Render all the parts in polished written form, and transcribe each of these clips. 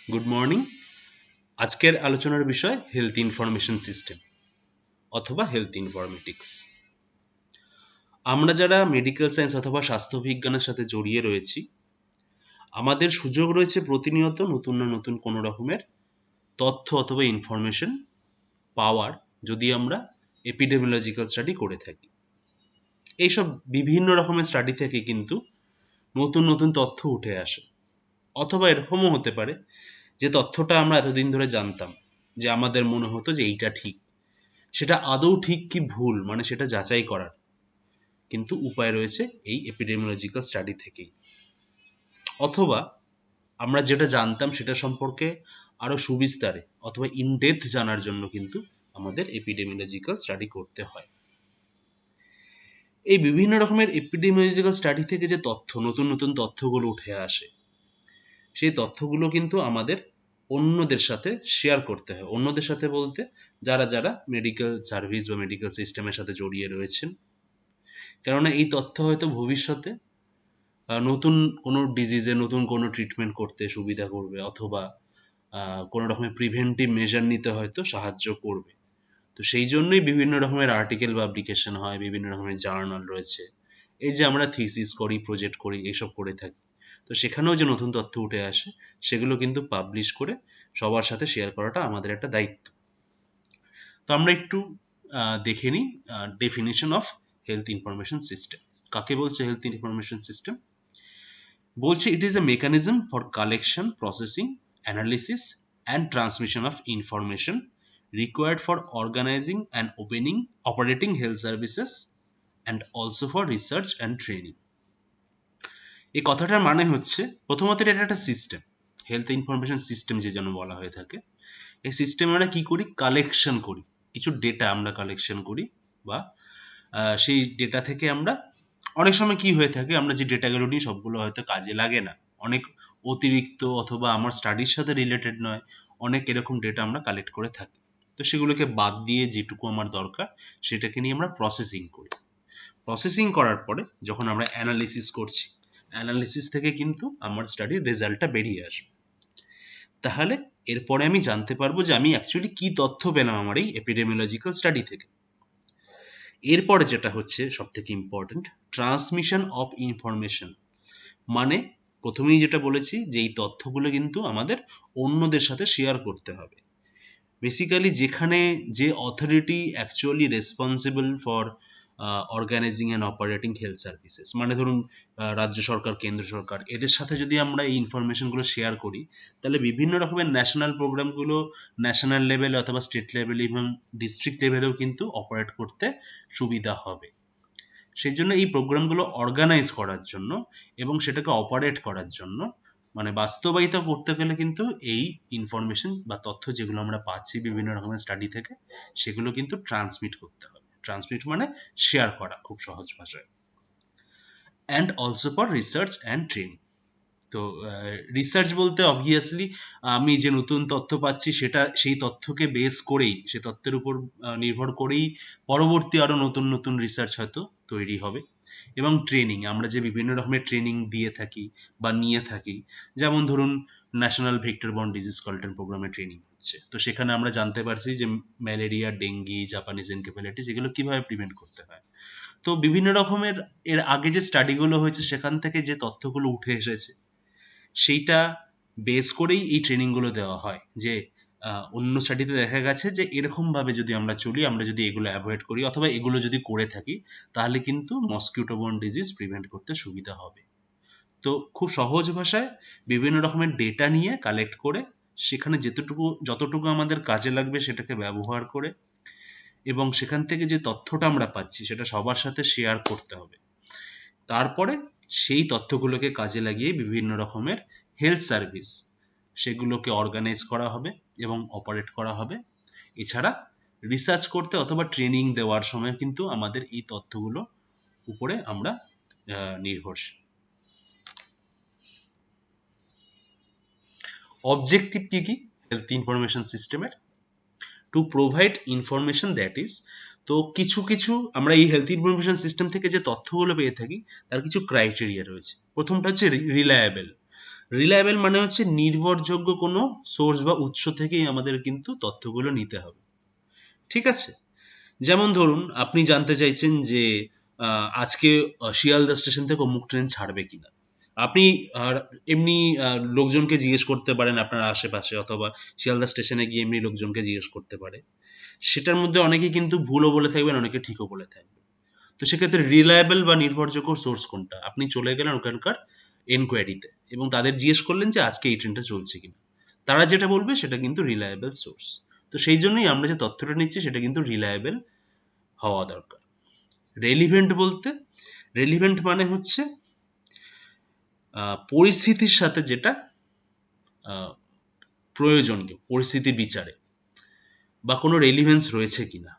Good morning. আজকের আলোচনার বিষয় হেলথ ইনফরমেশন সিস্টেম অথবা হেলথ ইনফরমেটিক্স। আমরা যারা মেডিকেল সায়েন্স অথবা স্বাস্থ্য বিজ্ঞানের সাথে জড়িয়ে রয়েছি, আমাদের সুযোগ রয়েছে প্রতিনিয়ত নতুন না নতুন কোনো রকমের তথ্য অথবা ইনফরমেশন পাওয়ার, যদি আমরা এপিডেমিওলজিক্যাল স্টাডি করে থাকি। এইসব বিভিন্ন রকমের স্টাডি থেকে কিন্তু নতুন নতুন তথ্য উঠে আসে, অথবা এরকমও হতে পারে যে তথ্যটা আমরা এতদিন ধরে জানতাম, যে আমাদের মনে হতো যে এইটা ঠিক, সেটা আদৌ ঠিক কি ভুল মানে সেটা যাচাই করার কিন্তু উপায় রয়েছে এই এপিডেমিওলজিক্যাল স্টাডি থেকেই। অথবা আমরা যেটা জানতাম সেটা সম্পর্কে আরো সুবিস্তারে অথবা ইনডেপথ জানার জন্য কিন্তু আমাদের এপিডেমিওলজিক্যাল স্টাডি করতে হয়। এই বিভিন্ন রকমের এপিডেমিওলজিক্যাল স্টাডি থেকে যে তথ্য, নতুন নতুন তথ্যগুলো উঠে আসে, সেই তথ্যগুলো কিন্তু আমাদের অন্যদের সাথে শেয়ার করতে হয়। অন্যদের সাথে বলতে যারা যারা মেডিকেল সার্ভিস বা মেডিকেল সিস্টেমের সাথে জড়িয়ে রয়েছেন। কেননা এই তথ্য হয়তো ভবিষ্যতে নতুন কোনো ডিজিজে নতুন কোনো ট্রিটমেন্ট করতে সুবিধা করবে, অথবা কোনো রকমের প্রিভেন্টিভ মেজার নিতে হয়তো সাহায্য করবে। তো সেই জন্যই বিভিন্ন রকমের আর্টিকেল পাবলিকেশন হয়, বিভিন্ন রকমের জার্নাল রয়েছে। এই যে আমরা থিসিস করি, প্রজেক্ট করি, এইসব করে থাকি, তো সেখানেও যে নতুন তথ্য উঠে আসে সেগুলো কিন্তু পাবলিশ করে সবার সাথে শেয়ার করাটা আমাদের একটা দায়িত্ব। তো আমরা একটু দেখে নিই definition of health information system. কাকে বলছে হেলথ ইনফরমেশন সিস্টেম? বলছে it is a mechanism for collection, processing, analysis and transmission of information required for organizing and operating health services and also for research and training. এই কথাটার মানে হচ্ছে, প্রথমত এটা একটা সিস্টেম, হেলথ ইনফরমেশন সিস্টেম যে জন্য বলা হয়ে থাকে। এই সিস্টেমে আমরা কি করি? কালেকশন করি, কিছু ডেটা আমরা কালেকশন করি, বা সেই ডেটা থেকে আমরা অনেক সময় কি হয়ে থাকে, আমরা যে ডেটাগুলো নিই সবগুলো হয়তো কাজে লাগে না, অনেক অতিরিক্ত অথবা আমার স্টাডির সাথে রিলেটেড নয়, অনেক এরকম ডেটা আমরা কালেক্ট করে থাকি। তো সেগুলোকে বাদ দিয়ে যেটুকু আমার দরকার সেটাকে নিয়ে আমরা প্রসেসিং করি। প্রসেসিং করার পরে যখন আমরা অ্যানালিসিস করছি, অ্যানালিসিস থেকে কিন্তু আমার স্টাডির রেজাল্টটা বেরিয়ে আসবে। তাহলে এরপরে আমি জানতে পারবো যে আমি অ্যাকচুয়ালি কি তথ্য পেলাম আমার এই এপিডেমিওলজিক্যাল স্টাডি থেকে। এরপরে যেটা হচ্ছে সব থেকে ইম্পর্টেন্ট, ট্রান্সমিশন অফ ইনফরমেশন। মানে প্রথমেই যেটা বলেছি যে এই তথ্যগুলো কিন্তু আমাদের অন্যদের সাথে শেয়ার করতে হবে। বেসিক্যালি যেখানে যে authority actually responsible for organising and operating health services, মানে ধরুন রাজ্য সরকার, কেন্দ্র সরকার, এদের সাথে যদি আমরা এই ইনফরমেশনগুলো শেয়ার করি, তাহলে বিভিন্ন রকমের ন্যাশনাল প্রোগ্রামগুলো ন্যাশনাল লেভেলে অথবা স্টেট লেভেলে এবং ডিস্ট্রিক্ট লেভেলেও কিন্তু অপারেট করতে সুবিধা হবে। সেই জন্য এই প্রোগ্রামগুলো অর্গানাইজ করার জন্য এবং সেটাকে অপারেট করার জন্য, মানে বাস্তবায়িত করতে গেলে কিন্তু এই ইনফরমেশন বা তথ্য যেগুলো আমরা পাচ্ছি বিভিন্ন রকমের স্টাডি থেকে, সেগুলো কিন্তু ট্রান্সমিট করতে হবে। ট্রান্সমিট মানে শেয়ার করা, খুব সহজ ভাষায়। And also for research and training. তো রিসার্চ বলতে অবভিয়াসলি আমি যে নতুন তথ্য পাচ্ছি সেটা, সেই তথ্যকে বেস করেই, সে তথ্যের উপর নির্ভর করেই পরবর্তী আরো নতুন নতুন রিসার্চ হয়তো তৈরি হবে। এবং ট্রেনিং, আমরা যে বিভিন্ন রকমের ট্রেনিং দিয়ে থাকি বা নিয়ে থাকি, যেমন ধরুন national vector borne disease control প্রোগ্রামে ট্রেনিং হচ্ছে, তো সেখানে আমরা জানতে পারছি যে ম্যালেরিয়া, ডেঙ্গি, জাপানিজ এনকেফেলাইটিস এগুলো কিভাবে প্রিভেন্ট করতে হয়। তো বিভিন্ন রকমের এর আগে যে স্টাডিগুলো হয়েছে সেখান থেকে যে তথ্যগুলো উঠে এসেছে সেইটা বেস করেই এই ট্রেনিংগুলো দেওয়া হয়। যে অন্য স্টাডিতে দেখা গেছে যে এরকমভাবে যদি আমরা চলি, আমরা যদি এগুলো অ্যাভয়েড করি অথবা এগুলো যদি করে থাকি, তাহলে কিন্তু মসকিউটো বোর্ন ডিজিজ প্রিভেন্ট করতে সুবিধা হবে। তো খুব সহজ ভাষায় বিভিন্ন রকমের ডেটা নিয়ে কালেক্ট করে সেখানে যতটুকু আমাদের কাজে লাগবে সেটাকে ব্যবহার করে, এবং সেখান থেকে যে তথ্যটা আমরা পাচ্ছি সেটা সবার সাথে শেয়ার করতে হবে। তারপরে সেই তথ্যগুলোকে কাজে লাগিয়ে বিভিন্ন রকমের হেলথ সার্ভিস সেগুলোকে অর্গানাইজ করা হবে এবং অপারেট করা হবে। এছাড়া রিসার্চ করতে অথবা ট্রেনিং দেওয়ার সময় কিন্তু আমাদের এই তথ্যগুলো উপরে আমরা নির্ভরশীল। অবজেক্টিভ কি কি হেলথ ইনফরমেশন সিস্টেমের? To provide information that is, তো কিছু কিছু আমরা এই হেলথ ইনফরমেশন সিস্টেম থেকে যে তথ্যগুলো পেয়ে থাকি তার কিছু ক্রাইটেরিয়া রয়েছে। প্রথমটা হচ্ছে রিলায়েবল, রিলায়েবল মানে হচ্ছে নির্ভরযোগ্য কোনো সোর্স বা উৎস থেকেই আমাদের কিন্তু তথ্যগুলো নিতে হবে, ঠিক আছে? যেমন ধরুন আপনি জানতে চাইছেন যে আজকে শিয়ালদা স্টেশন থেকে অমুক ট্রেন ছাড়বে কিনা। আপনি এমনি লোকজনকে জিজ্ঞেস করতে পারেন আপনার আশেপাশে, অথবা শিয়ালদা স্টেশনে গিয়ে এমনি লোকজনকে জিজ্ঞেস করতে পারে। সেটার মধ্যে অনেকে কিন্তু ভুলও বলে থাকবেন, অনেকে ঠিকও বলে থাকবেন। তো সেক্ষেত্রে রিলায়েবল বা নির্ভরযোগ্য সোর্স কোনটা? আপনি চলে গেলেন ওখানকার এনকোয়ারিতে এবং তাদের জিজ্ঞেস করলেন যে আজকে এই ট্রেনটা চলছে কিনা। তারা যেটা বলবে সেটা কিন্তু রিলায়েবল সোর্স। তো সেই জন্যই আমরা যে তথ্যটা নিচ্ছি সেটা কিন্তু রিলায়েবল হওয়া দরকার। রেলিভেন্ট বলতে, রেলিভেন্ট মানে হচ্ছে পরিস্থিতির সাথে যেটা প্রয়োজনীয়, পরিস্থিতির বিচারে, বা কোনো রেলিভেন্স রয়েছে কিনা।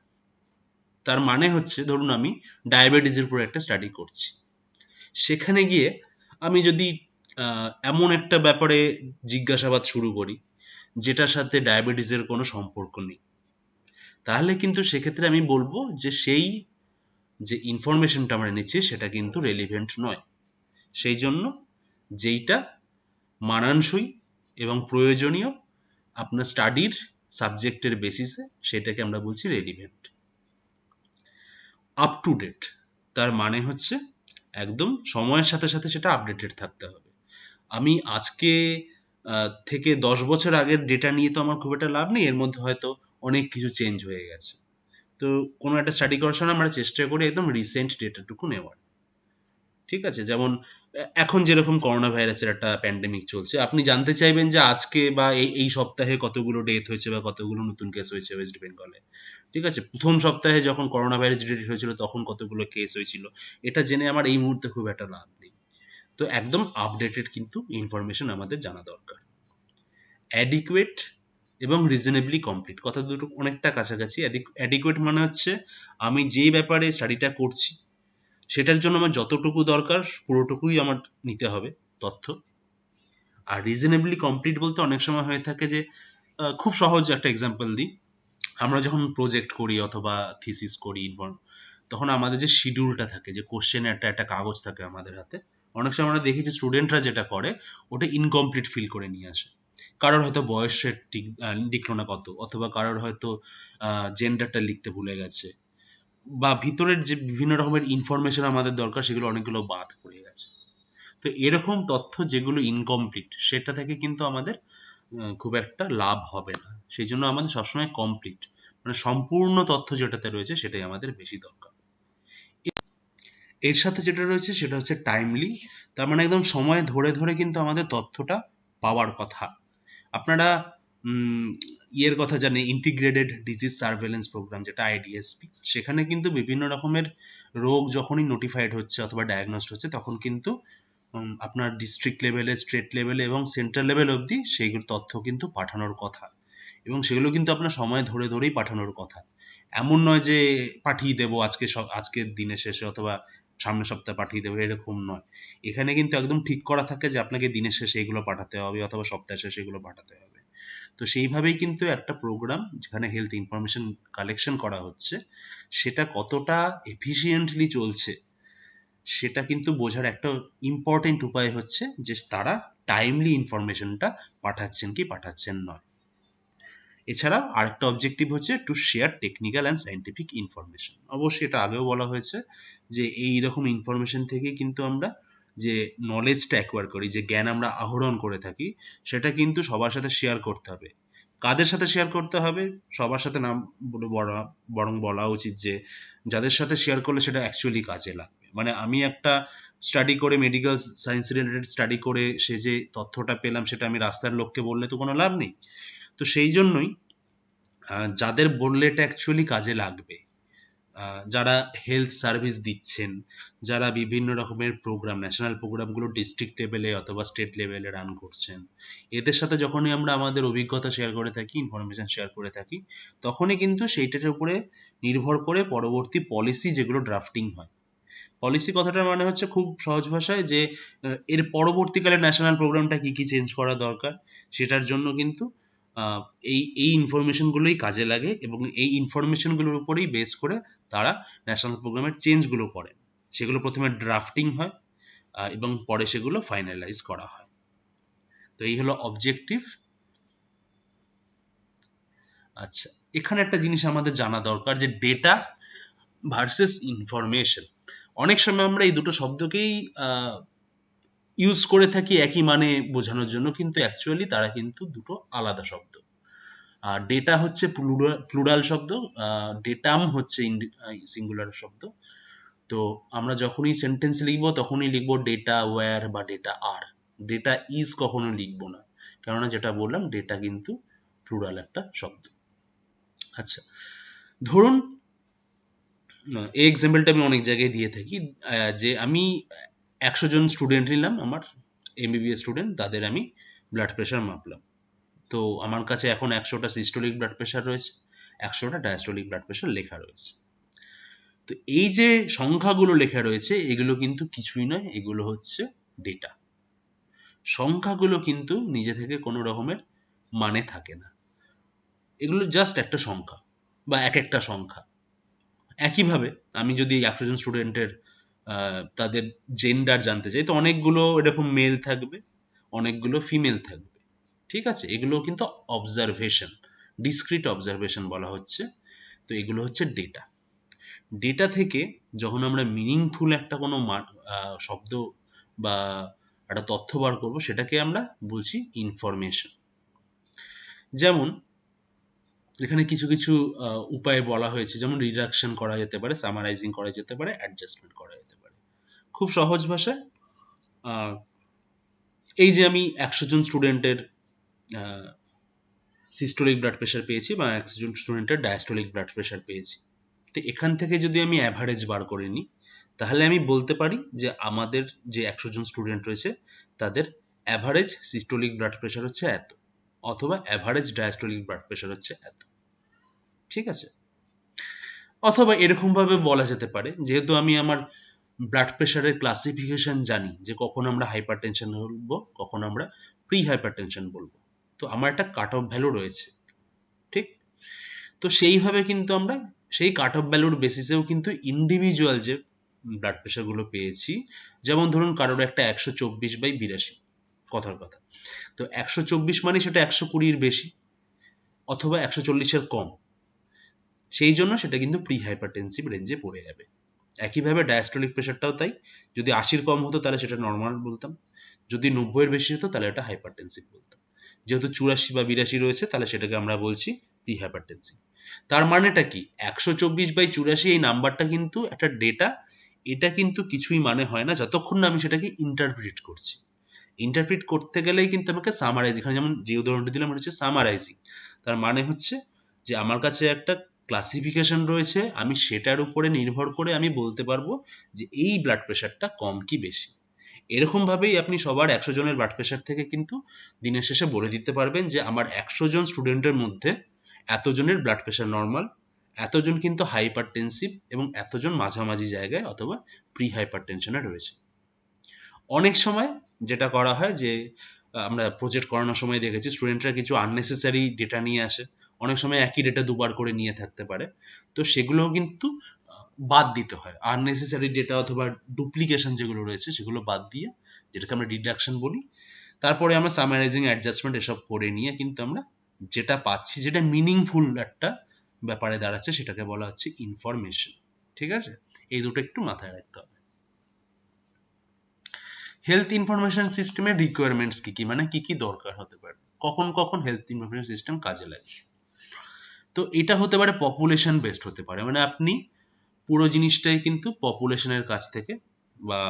তার মানে হচ্ছে ধরুন আমি ডায়াবেটিসের উপর একটা স্টাডি করছি, সেখানে গিয়ে আমি যদি এমন একটা ব্যাপারে জিজ্ঞাসাবাদ শুরু করি যেটার সাথে ডায়াবেটিসের কোনো সম্পর্ক নেই, তাহলে কিন্তু সেক্ষেত্রে আমি বলবো যে সেই যে ইনফরমেশনটা আমরা নিচ্ছি সেটা কিন্তু রেলিভেন্ট নয়। সেই জন্য যেইটা মানানসই এবং প্রয়োজনীয় আপনার স্টাডির সাবজেক্টের বেসিসে, সেটাকে আমরা বলছি রেলিভেন্ট। আপ টু ডেট তার মানে হচ্ছে একদম সময়ের সাথে সাথে সেটা আপডেটেড থাকতে হবে। আমি আজকে থেকে 10 বছর আগের ডেটা নিয়ে তো আমার খুব একটা লাভ নেই, এর মধ্যে হয়তো অনেক কিছু চেঞ্জ হয়ে গেছে। তো কোনো একটা স্টাডি করার সময় আমরা চেষ্টা করি একদম রিসেন্ট ডেটাটুকু নেওয়ার, ঠিক আছে? যেমন এখন যেরকম করোনা ভাইরাসের একটা প্যান্ডেমিক চলছে, আপনি জানতে চাইবেন যে আজকে বা এই সপ্তাহে কতগুলো ডেথ হয়েছে বা কতগুলো নতুন কেস হয়েছে ওয়েস্ট বেঙ্গলে, ঠিক আছে? প্রথম সপ্তাহে যখন করোনা ভাইরাস ডিটেক্ট হয়েছিল তখন কতগুলো কেস হয়েছিল, এটা জেনে আমার এই মুহূর্তে খুব একটা লাভ নেই। তো একদম আপডেটেড কিন্তু ইনফরমেশন আমাদের জানা দরকার। অ্যাডিকুয়েট এবং রিজনেবলি কমপ্লিট, কথা দুটো অনেকটা কাছাকাছি। অ্যাডিকুয়েট মানে হচ্ছে আমি যেই ব্যাপারে স্টাডিটা করছি সেটার জন্য আমার যতটুকু দরকার পুরোটুকুই আমার নিতে হবে তথ্য। আর রিজনেবলি কমপ্লিট বলতে অনেক সময় হয়ে থাকে যে খুব সহজ একটা এক্সাম্পল দিই, আমরা যখন প্রজেক্ট করি অথবা থিসিস করি, তখন আমাদের যে শিডিউলটা থাকে, যে কোশ্চেনের একটা কাগজ থাকে আমাদের হাতে, অনেক সময় আমরা দেখি যে স্টুডেন্টরা যেটা করে ওটা ইনকমপ্লিট ফিল করে নিয়ে আসে। কারোর হয়তো বয়সের ঠিক লিখলো না কত, অথবা কারোর হয়তো জেন্ডারটা লিখতে ভুলে গেছে, বা ভিতরের যে বিভিন্ন রকমের ইনফরমেশন আমাদের দরকার সেগুলো অনেকগুলো বাদ পড়ে গেছে। তো এরকম তথ্য যেগুলো ইনকমপ্লিট সেটা থেকে কিন্তু আমাদের খুব একটা লাভ হবে না। সেই জন্য আমাদের সবসময় কমপ্লিট মানে সম্পূর্ণ তথ্য যেটাতে রয়েছে সেটাই আমাদের বেশি দরকার। এর সাথে যেটা রয়েছে সেটা হচ্ছে টাইমলি, তার মানে একদম সময় ধরে ধরে কিন্তু আমাদের তথ্যটা পাওয়ার কথা। আপনারা ইয়ের কথা জানেন, ইন্টিগ্রেটেড ডিজিজ সার্ভেলেন্স প্রোগ্রাম, যেটা আইডিএসপি, সেখানে কিন্তু বিভিন্ন রকমের রোগ যখনই নোটিফাইড হচ্ছে অথবা ডায়াগনোসড হচ্ছে তখন কিন্তু আপনার ডিস্ট্রিক্ট লেভেলে, স্টেট লেভেলে এবং সেন্ট্রাল লেভেল অবধি সেইগুলো তথ্য কিন্তু পাঠানোর কথা, এবং সেগুলো কিন্তু আপনার সময় ধরে ধরেই পাঠানোর কথা। এমন নয় যে পাঠিয়ে দেবো আজকের দিনের শেষে অথবা সামনের সপ্তাহে পাঠিয়ে দেবো, এরকম নয়। এখানে কিন্তু একদম ঠিক করা থাকে যে আপনাকে দিনের শেষে এগুলো পাঠাতে হবে অথবা সপ্তাহের শেষে এগুলো পাঠাতে হবে। তো সেইভাবেই কিন্তু একটা প্রোগ্রাম যেখানে হেলথ ইনফরমেশন কালেকশন করা হচ্ছে সেটা কতটা এফিসিয়েন্টলি চলছে সেটা কিন্তু বোঝার একটা ইম্পর্টেন্ট উপায় হচ্ছে যে তারা টাইমলি ইনফরমেশনটা পাঠাচ্ছেন কি পাঠাচ্ছেন নয়। এছাড়াও আরেকটা অবজেক্টিভ হচ্ছে to share technical and scientific information. অবশ্যই এটা আগেও বলা হয়েছে যে এই রকম ইনফরমেশন থেকেই কিন্তু আমরা যে নলেজটা অ্যাকোয়ার করি, যে জ্ঞান আমরা আহরণ করে থাকি, সেটা কিন্তু সবার সাথে শেয়ার করতে হবে। কাদের সাথে শেয়ার করতে হবে? সবার সাথে নাম বলে বরং বলা উচিত যে যাদের সাথে শেয়ার করলে সেটা অ্যাকচুয়ালি কাজে লাগবে। মানে আমি একটা স্টাডি করে, মেডিকেল সায়েন্স রিলেটেড স্টাডি করে সে যে তথ্যটা পেলাম সেটা আমি রাস্তার লোককে বললে তো কোনো লাভ নেই। তো সেই জন্যই যাদের বললে এটা অ্যাকচুয়ালি কাজে লাগবে, যারা হেলথ সার্ভিস দিচ্ছেন, যারা বিভিন্ন রকমের প্রোগ্রাম, ন্যাশনাল প্রোগ্রামগুলো ডিস্ট্রিক্ট লেভেলে অথবা স্টেট লেভেলে রান করছেন, এদের সাথে যখনই আমরা আমাদের অভিজ্ঞতা শেয়ার করে থাকি, ইনফরমেশন শেয়ার করে থাকি, তখনই কিন্তু সেইটার উপরে নির্ভর করে পরবর্তী পলিসি যেগুলো ড্রাফটিং হয়। পলিসি কথাটার মানে হচ্ছে খুব সহজ ভাষায় যে এর পরবর্তীকালে ন্যাশনাল প্রোগ্রামটা কি কি চেঞ্জ করা দরকার, সেটার জন্য কিন্তু এই ইনফরমেশনগুলোই কাজে লাগে, এবং এই ইনফরমেশনগুলোর উপরেই বেস করে তারা ন্যাশনাল প্রোগ্রামের চেঞ্জগুলো করেন। সেগুলো প্রথমে ড্রাফটিং হয় এবং পরে সেগুলো ফাইনালাইজ করা হয়। তো এই হলো অবজেক্টিভ। আচ্ছা, এখানে একটা জিনিস আমাদের জানা দরকার যে ডেটা ভার্সেস ইনফরমেশন। অনেক সময় আমরা এই দুটো শব্দকেই ইউজ করে থাকি একই মানে বোঝানোর জন্য, কিন্তু অ্যাকচুয়ালি তারা কিন্তু দুটো আলাদা শব্দ। আর ডেটা হচ্ছে প্লুরাল শব্দ, ডেটাম হচ্ছে সিঙ্গুলার শব্দ। তো আমরা যখনই সেন্টেন্স লিখবো তখনই লিখবো ডেটা ওয়্যার বা ডেটা আর, ডেটা ইজ কখনো লিখবো না, কেননা যেটা বললাম ডেটা কিন্তু প্লুরাল একটা শব্দ। আচ্ছা, ধরুন এই এক্সাম্পলটা আমি অনেক জায়গায় দিয়ে থাকি, যে আমি 100 জন স্টুডেন্ট নিলাম, আমার এমবিবিএস স্টুডেন্ট, তাদের আমি ব্লাড প্রেশার মাপলাম। তো আমার কাছে এখন 100টা সিস্টোলিক ব্লাড প্রেশার রয়েছে, 100টা ডায়াস্টোলিক ব্লাড প্রেশার লেখা রয়েছে। তো এই যে সংখ্যাগুলো লেখা রয়েছে এগুলো কিন্তু কিছুই নয়, এগুলো হচ্ছে ডেটা। সংখ্যাগুলো কিন্তু নিজে থেকে কোনো রকমের মানে থাকে না, এগুলো জাস্ট একটা সংখ্যা বা এক একটা সংখ্যা। একইভাবে আমি যদি 100 জন স্টুডেন্টের তাদের জেন্ডার জানতে চাই, তো অনেকগুলো এরকম মেল থাকবে, অনেকগুলো ফিমেল থাকবে, ঠিক আছে? এগুলো কিন্তু অবজারভেশন, ডিসক্রিট অবজারভেশন বলা হচ্ছে। তো এগুলো হচ্ছে ডেটা। ডেটা থেকে যখন আমরা মিনিংফুল একটা কোনো শব্দ বা একটা তথ্য বার করবো, সেটাকে আমরা বলছি ইনফরমেশন। যেমন এখানে কিছু কিছু উপায়ে বলা হয়েছে, যেমন রিডাকশন করা যেতে পারে, সামারাইজিং করা যেতে পারে, অ্যাডজাস্টমেন্ট করা যেতে পারে। খুব সহজ ভাষায়, এই যে আমি 100 জন স্টুডেন্টের সিস্টোলিক ব্লাড প্রেশার পেয়েছি বা 100 জন স্টুডেন্টের ডায়াস্টোলিক ব্লাড প্রেশার পেয়েছি, তো এখান থেকে যদি আমি অ্যাভারেজ বার করে নিই, তাহলে আমি বলতে পারি যে আমাদের যে 100 জন স্টুডেন্ট রয়েছে তাদের অ্যাভারেজ সিস্টোলিক ব্লাড প্রেশার হচ্ছে এত, অথবা অ্যাভারেজ ডায়াস্টোলিক ব্লাড প্রেশার হচ্ছে এত, ঠিক আছে? অথবা এরকম ভাবে বলা যেতে পারে, যেহেতু আমি আমার ব্লাড প্রেশারের ক্লাসিফিকেশন জানি, যে কখন আমরা হাইপারটেনশন বলবো, কখন আমরা প্রি হাইপারটেনশন বলবো, তো আমার একটা কাট অফ ভ্যালু রয়েছে, ঠিক? তো সেইভাবে কিন্তু আমরা সেই কাট অফ ভ্যালুর বেসিসেও কিন্তু ইন্ডিভিজুয়াল যে ব্লাড প্রেশারগুলো পেয়েছি, যেমন ধরুন কারোর একটা 124/82, কথার কথা, তো 124 মানে সেটা 120-র বেশি অথবা 140-এর কম, সেই জন্য সেটা কিন্তু প্রি হাইপারটেনসিভ রেঞ্জে পড়ে যাবে। একইভাবে ডায়াস্টোলিক প্রেশারটাও তাই, যদি 80-র কম হতো তাহলে সেটা নর্মাল বলতাম, যদি 90-এর বেশি হতো তাহলে এটা হাইপারটেনসিভ বলতাম। যেহেতু 84 বা 82 রয়েছে, তাহলে সেটাকে আমরা বলছি প্রি হাইপারটেনসিভ। তার মানেটা কি, 124/84 এই নাম্বারটা কিন্তু একটা ডেটা, এটা কিন্তু কিছুই মানে হয় না যতক্ষণ না আমি সেটাকে ইন্টারপ্রিট করছি। ইন্টারপ্রিট করতে গেলেই কিন্তু আমাকে সামারাইজ, এখানে যেমন যে উদাহরণটা দিলাম হচ্ছে সামারাইজিং। তার মানে হচ্ছে যে আমার কাছে একটা ক্লাসিফিকেশন রয়েছে, আমি সেটার উপরে নির্ভর করে আমি বলতে পারবো যে এই ব্লাড প্রেশারটা কম কি বেশি। এরকম ভাবেই আপনি সবার 100 জনের ব্লাড প্রেশার থেকে কিন্তু দিনের শেষে বলে দিতে পারবেন যে আমার 100 জন স্টুডেন্টের মধ্যে এতজনের ব্লাড প্রেশার নর্মাল, এতজন কিন্তু হাইপারটেনসিভ, এবং এতজন মাঝামাঝি জায়গায় অথবা প্রি হাইপারটেনশনে রয়েছে। অনেক সময় যেটা করা হয় যে আমরা প্রজেক্ট করানোর সময় দেখেছি স্টুডেন্টরা কিছু আননেসেসারি ডেটা নিয়ে আসে, অনেক সময় একই ডেটা দুবার করে নিয়ে থাকতে পারে, তো সেগুলো কিন্তু বাদ দিতে হয়। আননেসেসারি ডেটা অথবা ডুপ্লিকেশন যেগুলো রয়েছে সেগুলো বাদ দিয়ে, যেটাকে আমরা ডিডাকশন বলি, তারপরে আমরা সামারাইজিং, অ্যাডজাস্টমেন্ট এসব করে নিয়ে কিন্তু আমরা যেটা পাচ্ছি, যেটা মিনিংফুল একটা ব্যাপারে দাঁড়াচ্ছে, সেটাকে বলা হচ্ছে ইনফরমেশন। ঠিক আছে, এই দুটো একটু মাথায় রাখতে হবে। হেলথ ইনফরমেশন সিস্টেমের রিকোয়ারমেন্টস কি কি, মানে কি কি দরকার হতে পারে, কখন কখন হেলথ ইনফরমেশন সিস্টেম কাজে লাগে। তো এটা হতে পারে পপুলেশন বেসড হতে পারে, মানে আপনি পুরো জিনিসটাই কিন্তু পপুলেশনের কাছ থেকে বা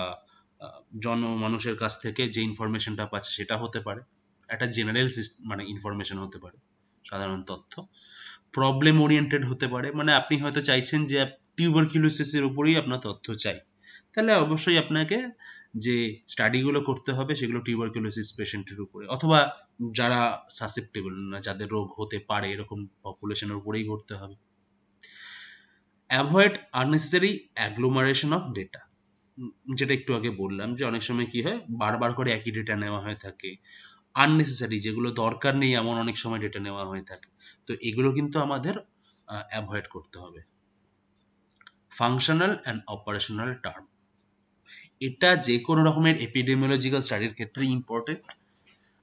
জনমানুষের কাছ থেকে যে ইনফরমেশনটা পাচ্ছে সেটা হতে পারে, একটা জেনারেল মানে ইনফরমেশন হতে পারে, সাধারণ তথ্য। প্রবলেম ওরিয়েন্টেড হতে পারে, মানে আপনি হয়তো চাইছেন যে টিউবারকিউলোসিসের উপরেই আপনার তথ্য চাই, তাহলে অবশ্যই আপনাকে যে স্টাডিগুলো করতে হবে সেগুলো টিউবারকিউলোসিস পেশেন্টের উপরে, অথবা যারা সাসেপ্টেবল না, যাদের রোগ হতে পারে এরকম পপুলেশনের উপরেই করতে হবে। অ্যাভয়েড আননেসেসারি অ্যাগ্লোমারেশন অফ ডেটা, যেটা একটু আগে বললাম যে অনেক সময় কি হয় বারবার করে একই ডেটা নেওয়া হয়ে থাকে, আননেসেসারি যেগুলো দরকার নেই এমন অনেক সময় ডেটা নেওয়া হয়ে থাকে, তো এগুলো কিন্তু আমাদের অ্যাভয়েড করতে হবে। ফাংশনাল অ্যান্ড অপারেশনাল টার্ম, এটা যে কোনো রকমের এপিডেমিওলজিক্যাল স্টাডির ক্ষেত্রে ইম্পর্টেন্ট।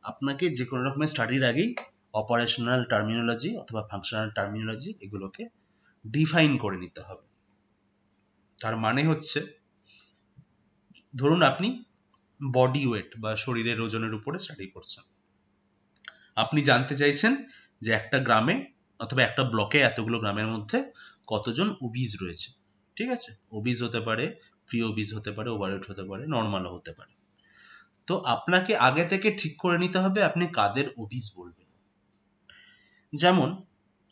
আপনাকে যে কোনো রকমের স্টাডির আগেই অপারেশনাল টার্মিনোলজি অথবা ফাংশনাল টার্মিনোলজি এগুলোকে ডিফাইন করে নিতে হবে। তার মানে হচ্ছে, ধরুন আপনি বডি ওয়েট বা শরীরের ওজনের উপরে স্টাডি করছেন। আপনি জানতে চাইছেন যে একটা গ্রামে অথবা একটা ব্লকে এতগুলো গ্রামের মধ্যে কতজন ওবিজ রয়েছে। ঠিক আছে, ওবিজ হতে পারে, প্রি ওবিজ হতে পারে, ওভারওয়েট হতে পারে, নর্মালও হতে পারে। তো আপনাকে আগে থেকে ঠিক করে নিতে হবে আপনি কাদের ওবিজ বলবেন। যেমন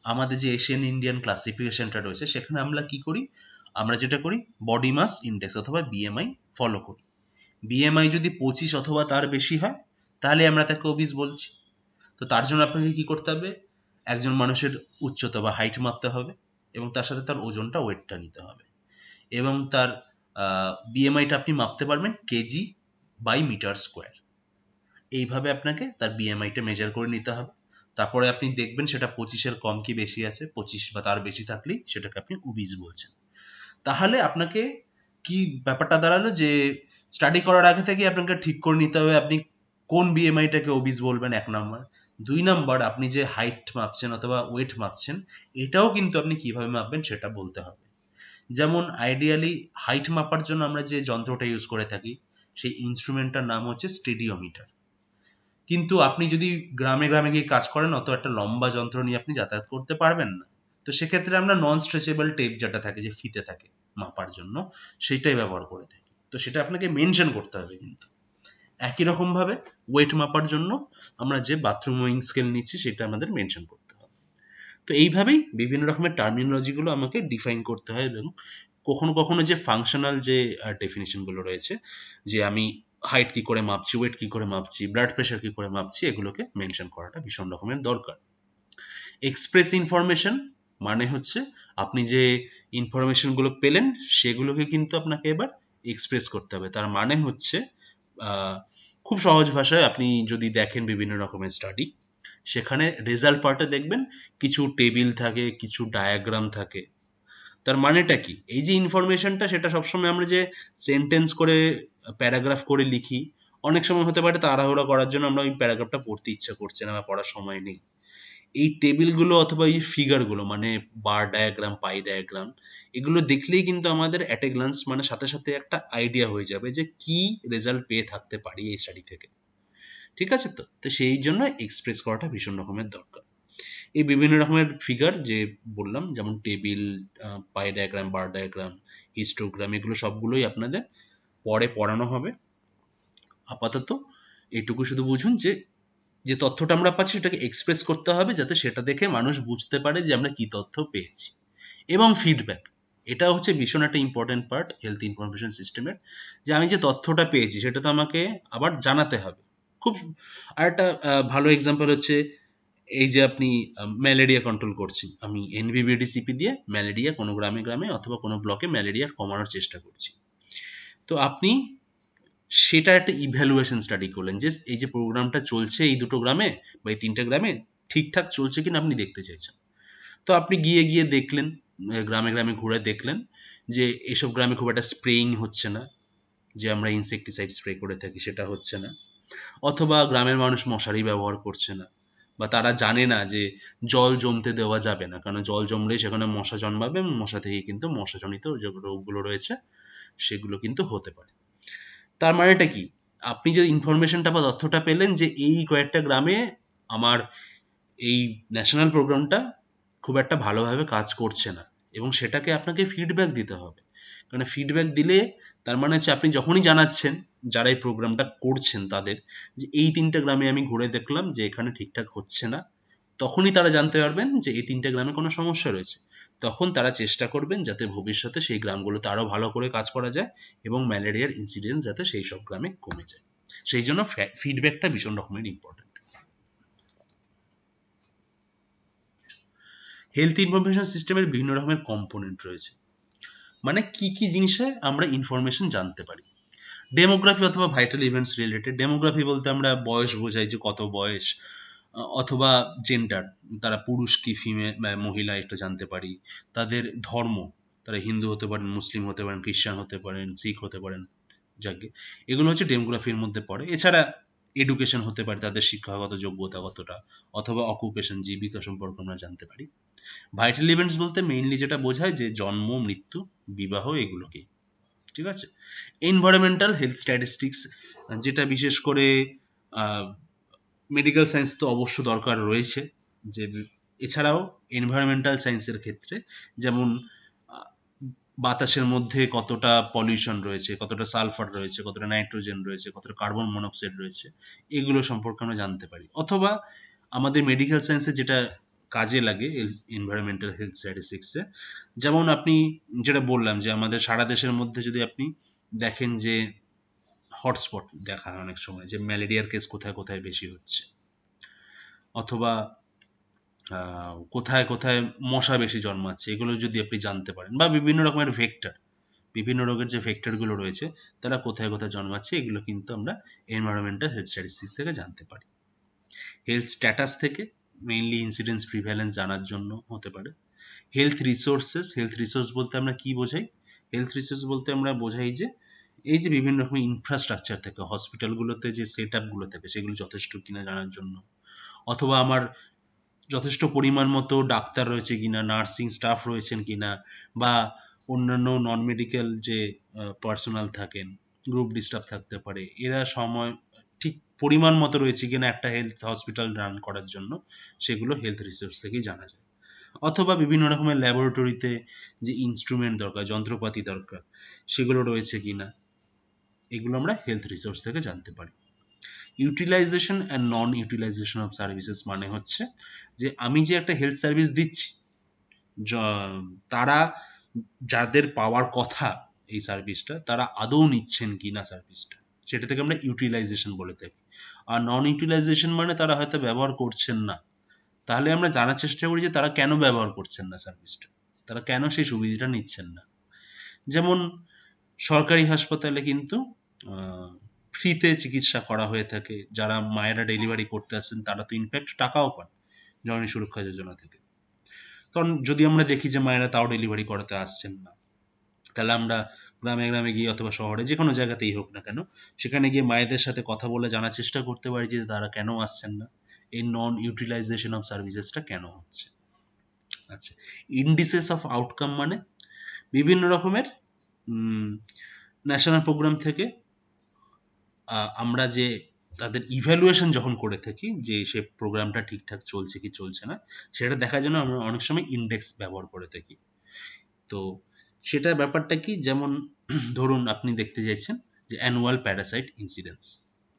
আমাদের যে এশিয়ান ইন্ডিয়ান ক্লাসিফিকেশনটা রয়েছে সেখানে আমরা কি করি, আমরা যেটা করি বডি মাস ইন্ডেক্স অথবা বিএমআই ফলো করি। বিএমআই যদি 25 অথবা তার বেশি হয় তাহলে আমরা তাকে ওবিজ বলছি। তো তার জন্য আপনাকে কি করতে হবে, একজন মানুষের উচ্চতা বা হাইট মাপতে হবে এবং তার সাথে তার ওজনটা, ওয়েটটা নিতে হবে, এবং তার বিএমআইটা আপনি মাপতে পারবেন কেজি বাই মিটার স্কোয়ার। এইভাবে আপনাকে তার বিএমআইটা মেজার করে নিতে হবে। তারপরে আপনি দেখবেন সেটা 25-এর কম কি বেশি আছে, 25 বা তার বেশি থাকলেই সেটাকে আপনি ওবিজ বলছেন। তাহলে আপনাকে কি ব্যাপারটা দাঁড়ালো যে স্টাডি করার আগে থেকে আপনাকে ঠিক করে নিতে হবে আপনি কোন বিএমআইটাকে ওবিজ বলবেন, 1 নাম্বার। 2 নাম্বার, আপনি যে হাইট মাপছেন অথবা ওয়েট মাপছেন এটাও কিন্তু আপনি কিভাবে মাপবেন সেটা বলতে হবে। যেমন আইডিয়ালি হাইট মাপার জন্য আমরা যে যন্ত্রটা ইউজ করে থাকি সেই ইনস্ট্রুমেন্টটার নাম হচ্ছে স্টেডিওমিটার। কিন্তু আপনি যদি গ্রামে গ্রামে গিয়ে কাজ করেন অত একটা লম্বা যন্ত্র নিয়ে আপনি যাতায়াত করতে পারবেন না। তো সেক্ষেত্রে আমরা নন স্ট্রেচেবল টেপ যেটা থাকে, যে ফিতে থাকে মাপার জন্য, সেটাই ব্যবহার করে থাকি। তো সেটা আপনাকে মেনশন করতে হবে। কিন্তু একই রকম ভাবে ওয়েট মাপার জন্য আমরা যে বাথরুম ওয়িং স্কেল নিচ্ছি সেটা আমাদের মেনশন করতে হবে। তো এইভাবেই বিভিন্ন রকমের টার্মিনোলজিগুলো আমাকে ডিফাইন করতে হয়, এবং কখনো কখনো যে ফাংশনাল যে ডেফিনিশনগুলো রয়েছে, যে আমি হাইট কি করে মাপছি, ওয়েট কি করে মাপছি, ব্লাড প্রেশার কি করে মাপছি, এগুলোকে মেনশন করাটা ভীষণ রকমের দরকার। এক্সপ্রেস ইনফরমেশন মানে হচ্ছে আপনি যে ইনফরমেশনগুলো পেলেন সেগুলোকে কিন্তু আপনাকে এবার এক্সপ্রেস করতে হবে। তার মানে হচ্ছে খুব সহজ ভাষায় আপনি যদি দেখেন বিভিন্ন রকমের স্টাডি, সেখানে রেজাল্ট পার্টে দেখবেন কিছু টেবিল থাকে, কিছু ডায়াগ্রাম থাকে। তার মানেটা কি, এই যে ইনফরমেশনটা সেটা সবসময় আমরা যে সেন্টেন্স করে প্যারাগ্রাফ করে লিখি, অনেক সময় হতে পারে তাড়াহুড়ো করার জন্য আমরা ওই প্যারাগ্রাফটা পড়তে ইচ্ছা করছে না বা পড়ার সময় নেই। এই টেবিলগুলো অথবা এই ফিগারগুলো মানে বার ডায়াগ্রাম, পাই ডায়াগ্রাম, এগুলো দেখলেই কিন্তু আমাদের অ্যাট এ গ্লান্স মানে সাথে সাথে একটা আইডিয়া হয়ে যাবে যে কি রেজাল্ট পেয়ে থাকতে পারি এই স্টাডি থেকে। ঠিক আছে, তো তো সেই জন্য এক্সপ্রেস করাটা ভীষণ রকমের দরকার। এই বিভিন্ন রকমের ফিগার যে বললাম, যেমন টেবিল, পাই ডায়াগ্রাম, বার ডায়াগ্রাম, হিস্টোগ্রাম, এগুলো সবগুলোই আপনাদের পরে পড়ানো হবে। আপাতত এইটুকু শুধু বুঝুন যে যে তথ্যটা আমরা পাচ্ছি সেটাকে এক্সপ্রেস করতে হবে যাতে সেটা দেখে মানুষ বুঝতে পারে যে আমরা কি তথ্য পেয়েছি। এবং ফিডব্যাক, এটা হচ্ছে ভীষণ একটা ইম্পর্টেন্ট পার্ট হেলথ ইনফরমেশন সিস্টেমের, যে আমি যে তথ্যটা পেয়েছি সেটা তো আমাকে আবার জানাতে হবে। খুব আর একটা ভালো এক্সাম্পল হচ্ছে এই যে আপনি ম্যালেরিয়া কন্ট্রোল করছি, আমি এনভিবিডিসিপি দিয়ে ম্যালেরিয়া কোনো গ্রামে গ্রামে অথবা কোনো ব্লকে ম্যালেরিয়া কমানোর চেষ্টা করছি। তো আপনি সেটা একটা ইভ্যালুয়েশন স্টাডি করলেন যে এই যে প্রোগ্রামটা চলছে এই দুটো গ্রামে বা এই 3টে গ্রামে ঠিকঠাক চলছে কিনা আপনি দেখতে চাইছেন। তো আপনি গিয়ে গিয়ে দেখলেন, গ্রামে গ্রামে ঘুরে দেখলেন যে এসব গ্রামে খুব একটা স্প্রেইং হচ্ছে না, যে আমরা ইনসেকটিসাইড স্প্রে করে থাকি সেটা হচ্ছে না, অথবা গ্রামের মানুষ মশারি ব্যবহার করছে না, বা তারা জানে না যে জল জমতে দেওয়া যাবে না, কারণ জল জমলেই সেখানে মশা জন্মাবে এবং মশা থেকে কিন্তু মশাজনিত যে রোগগুলো রয়েছে সেগুলো কিন্তু হতে পারে। তার মানেটা কি, আপনি যে ইনফরমেশনটা বা তথ্যটা পেলেন যে এই কয়েকটা গ্রামে আমার এই ন্যাশনাল প্রোগ্রামটা খুব একটা ভালোভাবে কাজ করছে না, এবং সেটাকে আপনাকে ফিডব্যাক দিতে হবে। কারণ ফিডব্যাক দিলে তার মানে হচ্ছে আপনি যখনই জানাচ্ছেন যারা এই প্রোগ্রামটা করছেন তাদের যে এই 3টে গ্রামে আমি ঘুরে দেখলাম যে এখানে ঠিকঠাক হচ্ছে না, তখনই তারা জানতে পারবেন যে এই 3টে গ্রামে কোনো সমস্যা রয়েছে। তখন তারা চেষ্টা করবেন যাতে ভবিষ্যতে সেই গ্রামগুলোতে আরো ভালো করে কাজ করা যায় এবং ম্যালেরিয়ার ইনসিডেন্স যাতে সেই সব গ্রামে কমে যায়। সেই জন্য ফিডব্যাকটা ভীষণ রকমের ইম্পর্টেন্ট। হেলথ ইনফরমেশন সিস্টেমের বিভিন্ন রকমের কম্পোনেন্ট রয়েছে, মানে কি কি জিনিসে আমরা ইনফরমেশন জানতে পারি। ডেমোগ্রাফি অথবা ভাইটাল ইভেন্টস রিলেটেড। ডেমোগ্রাফি বলতে আমরা বয়স বোঝাই, যে কত বয়স, অথবা জেন্ডার, তারা পুরুষ কি ফিমেল মহিলা, এটা জানতে পারি। তাদের ধর্ম, তারা হিন্দু হতে পারেন, মুসলিম হতে পারেন, খ্রিস্টান হতে পারেন, শিখ হতে পারেন, যাকে এগুলো হচ্ছে ডেমোগ্রাফির মধ্যে পড়ে। এছাড়া এডুকেশন হতে পারে, তাদের শিক্ষাগত যোগ্যতা কতটা, অথবা অকুপেশন, জীবিকা সম্পর্কে আমরা জানতে পারি। ভাইটাল ইভেন্টস বলতে মেইনলি যেটা বোঝায় যে জন্ম, মৃত্যু, বিবাহ, এগুলোকে, ঠিক আছে। এনভায়রনমেন্টাল হেলথ স্ট্যাটিস্টিক্স, যেটা বিশেষ করে মেডিকেল সায়েন্স তো অবশ্য দরকার রয়েছে, যে এছাড়াও এনভায়রনমেন্টাল সায়েন্সের ক্ষেত্রে যেমন বাতাসের মধ্যে কতটা পলিউশন রয়েছে, কতটা সালফার রয়েছে, কতটা নাইট্রোজেন রয়েছে, কতটা কার্বন মনোক্সাইড রয়েছে, এগুলো সম্পর্কে আমরা জানতে পারি। অথবা আমাদের মেডিকেল সায়েন্সে যেটা কাজে লাগে এনভায়রনমেন্টাল হেলথ স্ট্যাটিস্টিক্সে, যেমন আপনি যেটা বললাম যে আমাদের সারা দেশের মধ্যে যদি আপনি দেখেন যে হটস্পট দেখা হয় অনেক সময়, যে ম্যালেরিয়ার কেস কোথায় কোথায় বেশি হচ্ছে, অথবা কোথায় কোথায় মশা বেশি জন্মাচ্ছে, এগুলো যদি আপনি জানতে পারেন, বা বিভিন্ন রকমের ভেক্টর, বিভিন্ন রোগের যে ভেক্টরগুলো রয়েছে তারা কোথায় কোথায় জন্মাচ্ছে, এগুলো কিন্তু আমরা এনভায়রনমেন্টাল হেলথ স্ট্যাটিস্টিক্স থেকে জানতে পারি। হেলথ স্ট্যাটাস থেকে মেইনলি ইনসিডেন্স প্রিভ্যালেন্স জানার জন্য হতে পারে। হেলথ রিসোর্সেস, হেলথ রিসোর্স বলতে আমরা কি বোঝাই? হেলথ রিসোর্স বলতে আমরা বোঝাই যে এই যে বিভিন্ন রকমের ইনফ্রাস্ট্রাকচার থেকে, হসপিটালগুলোতে যে সেট আপগুলো থাকে সেগুলো যথেষ্ট কিনা জানার জন্য, অথবা আমার যথেষ্ট পরিমাণ মতো ডাক্তার রয়েছে কিনা, নার্সিং স্টাফ রয়েছেন কিনা, বা অন্যান্য নন মেডিকেল যে পার্সোনাল থাকেন, গ্রুপ ডি স্টাফ থাকতে পারে, এরা সময় ঠিক পরিমাণ মতো রয়েছে কিনা একটা হেলথ হসপিটাল রান করার জন্য, সেগুলো হেলথ রিসোর্স থেকেই জানা যায়। অথবা বিভিন্ন রকমের ল্যাবরেটরিতে যে ইনস্ট্রুমেন্ট দরকার, যন্ত্রপাতি দরকার, সেগুলো রয়েছে কিনা, এগুলো আমরা হেলথ রিসোর্স থেকে জানতে পারি। Utilisation and non utilisation of services মানে হচ্ছে যে আমি যে একটা হেলথ সার্ভিস দিচ্ছি, তারা যাদের পাওয়ার কথা এই সার্ভিসটা, তারা আদৌ নিচ্ছেন কিনা সার্ভিসটা, সেটা থেকে আমরা ইউটিলাইজেশন বলে থাকি। আর নন ইউটিলাইজেশন মানে তারা হয়তো ব্যবহার করছেন না, তাহলে আমরা জানার চেষ্টা করি যে তারা কেন ব্যবহার করছেন না সার্ভিসটা, তারা কেন সেই সুবিধাটা নিচ্ছেন না। যেমন সরকারি হাসপাতালে কিন্তু ফ্রিতে চিকিৎসা করা হয়ে থাকে, যারা মায়েরা ডেলিভারি করতে আসছেন তারা তো ইনফ্যাক্ট টাকাও পান জননী সুরক্ষা যোজনা থেকে। কারণ যদি আমরা দেখি যে মায়েরা তাও ডেলিভারি করাতে আসছেন না, তাহলে আমরা গ্রামে গ্রামে গিয়ে অথবা শহরে যে কোনো জায়গাতেই হোক না কেন, সেখানে গিয়ে মায়েদের সাথে কথা বলে জানার চেষ্টা করতে পারি যে তারা কেন আসছেন না, এই নন ইউটিলাইজেশন অফ সার্ভিসেসটা কেন হচ্ছে। আচ্ছা, ইন্ডিসেস অফ আউটকাম মানে বিভিন্ন রকমের ন্যাশনাল প্রোগ্রাম থেকে আমরা যে তাদের ইভ্যালুয়েশন যখন করে থাকি যে সে প্রোগ্রামটা ঠিকঠাক চলছে কি চলছে না, সেটা দেখার জন্য আমরা অনেক সময় ইন্ডেক্স ব্যবহার করে থাকি। তো সেটা ব্যাপারটা কি, যেমন ধরুন আপনি দেখতে চাইছেন যে অ্যানুয়াল প্যারাসাইট ইনসিডেন্স,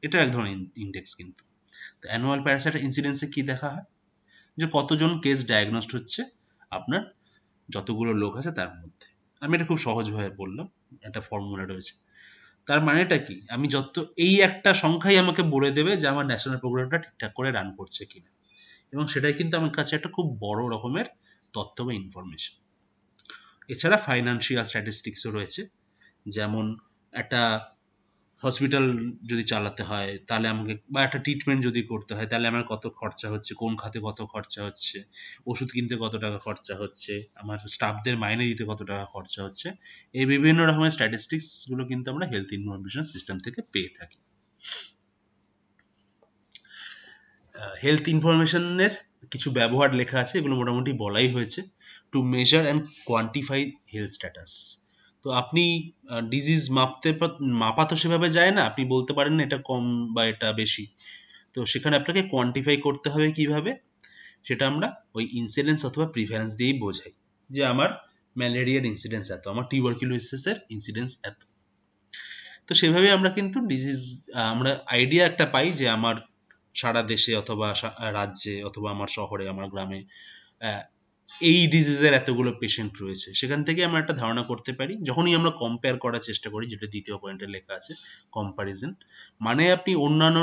এটা এক ধরনের ইন্ডেক্স। কিন্তু তো অ্যানুয়াল প্যারাসাইট ইনসিডেন্সে কি দেখা হয়, যে কতজন কেস ডায়াগনোসড হচ্ছে আপনার যতগুলো লোক আছে তার মধ্যে। আমি এটা খুব সহজভাবে বললাম, একটা ফর্মুলা রয়েছে। তার মানেটা কি, আমি যত এই একটা সংখ্যাই আমাকে বলে দেবে যে আমার ন্যাশনাল প্রোগ্রামটা ঠিকঠাক করে রান করছে কিনা, এবং সেটাই কিন্তু আমার কাছে একটা খুব বড় রকমের তথ্য বা ইনফরমেশন। এছাড়া ফাইন্যান্সিয়াল স্ট্যাটিস্টিক্সও রয়েছে, যেমন একটা হসপিটাল যদি চালাতে হয় তাহলে আমাকে, বা একটা ট্রিটমেন্ট যদি করতে হয় তাহলে আমার কত খরচা হচ্ছে, কোন খাতে কত খরচা হচ্ছে, ওষুধ কিনতে কত টাকা খরচা হচ্ছে, আমার স্টাফদের মাইনে দিতে কত টাকা খরচা হচ্ছে, এই বিভিন্ন রকমের স্ট্যাটিস্টিক্স গুলো কিন্তু আমরা হেলথ ইনফরমেশন সিস্টেম থেকে পেয়ে থাকি। হেলথ ইনফরমেশনের কিছু ব্যবহার লেখা আছে, এগুলো মোটামুটি বলাই হয়েছে। To measure and quantify health status, তো আপনি ডিজিজ মাপা তো সেভাবে যায় না, আপনি বলতে পারেন না এটা কম বা এটা বেশি, তো সেখানে আপনাকে কোয়ান্টিফাই করতে হবে কিভাবে, সেটা আমরা ওই ইনসিডেন্স অথবা প্রিভ্যালেন্স দিয়েই বোঝাই, যে আমার ম্যালেরিয়ার ইনসিডেন্স এত, আমার টিউবারকিউলোসিসের ইনসিডেন্স এত। তো সেভাবে আমরা কিন্তু ডিজিজ, আমরা আইডিয়া একটা পাই যে আমার সারা দেশে অথবা রাজ্যে অথবা আমার শহরে, আমার গ্রামে এই ডিজিজের এতগুলো পেশেন্ট রয়েছে। সেখান থেকে আমরা একটা ধারণা করতে পারি, যখনই আমরা কম্পেয়ার করার চেষ্টা করি, যেটা দ্বিতীয় পয়েন্টে লেখা আছে কম্পারিজন, মানে আপনি অন্যান্য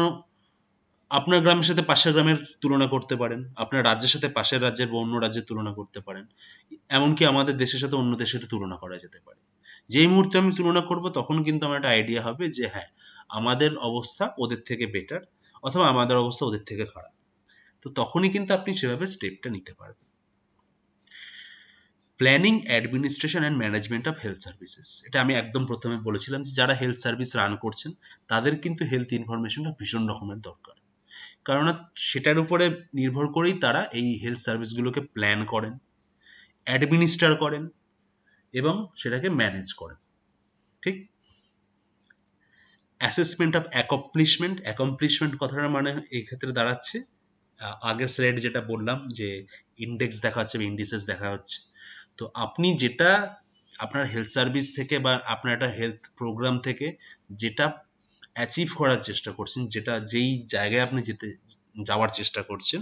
আপনার গ্রামের সাথে পাশের গ্রামের তুলনা করতে পারেন, আপনার রাজ্যের সাথে পাশের রাজ্যের বা অন্য রাজ্যের তুলনা করতে পারেন, এমনকি আমাদের দেশের সাথে অন্য দেশের তুলনা করা যেতে পারে। যেই মুহূর্তে আমি তুলনা করব তখন কিন্তু আমার একটা আইডিয়া হবে যে হ্যাঁ, আমাদের অবস্থা ওদের থেকে বেটার, অথবা আমাদের অবস্থা ওদের থেকে খারাপ। তো তখনই কিন্তু আপনি সেভাবে স্টেপটা নিতে পারবেন। Planning, administration and management of health services. এটা আমি একদম প্রথমে বলেছিলাম যে যারা হেলথ সার্ভিস রান করছেন তাদের কিন্তু হেলথ ইনফরমেশনটা ভীষণ রকমের দরকার, কারণ সেটার উপরে নির্ভর করেই তারা এই হেলথ সার্ভিসগুলোকে প্ল্যান করেন, অ্যাডমিনিস্টার করেন এবং সেটাকে ম্যানেজ করেন। ঠিক। অ্যাসেসমেন্ট অফ অ্যাকমপ্লিশমেন্ট কথাটার মানে এই ক্ষেত্রে দাঁড়াচ্ছে আগের স্লাইড যেটা বললাম যে ইন্ডেক্স দেখা হচ্ছে বা ইন্ডিসেস দেখা হচ্ছে। তো আপনি যেটা আপনার হেলথ সার্ভিস থেকে বা আপনার একটা হেলথ প্রোগ্রাম থেকে যেটা অ্যাচিভ করার চেষ্টা করছেন, যেটা যেই জায়গায় আপনি যাওয়ার চেষ্টা করছেন,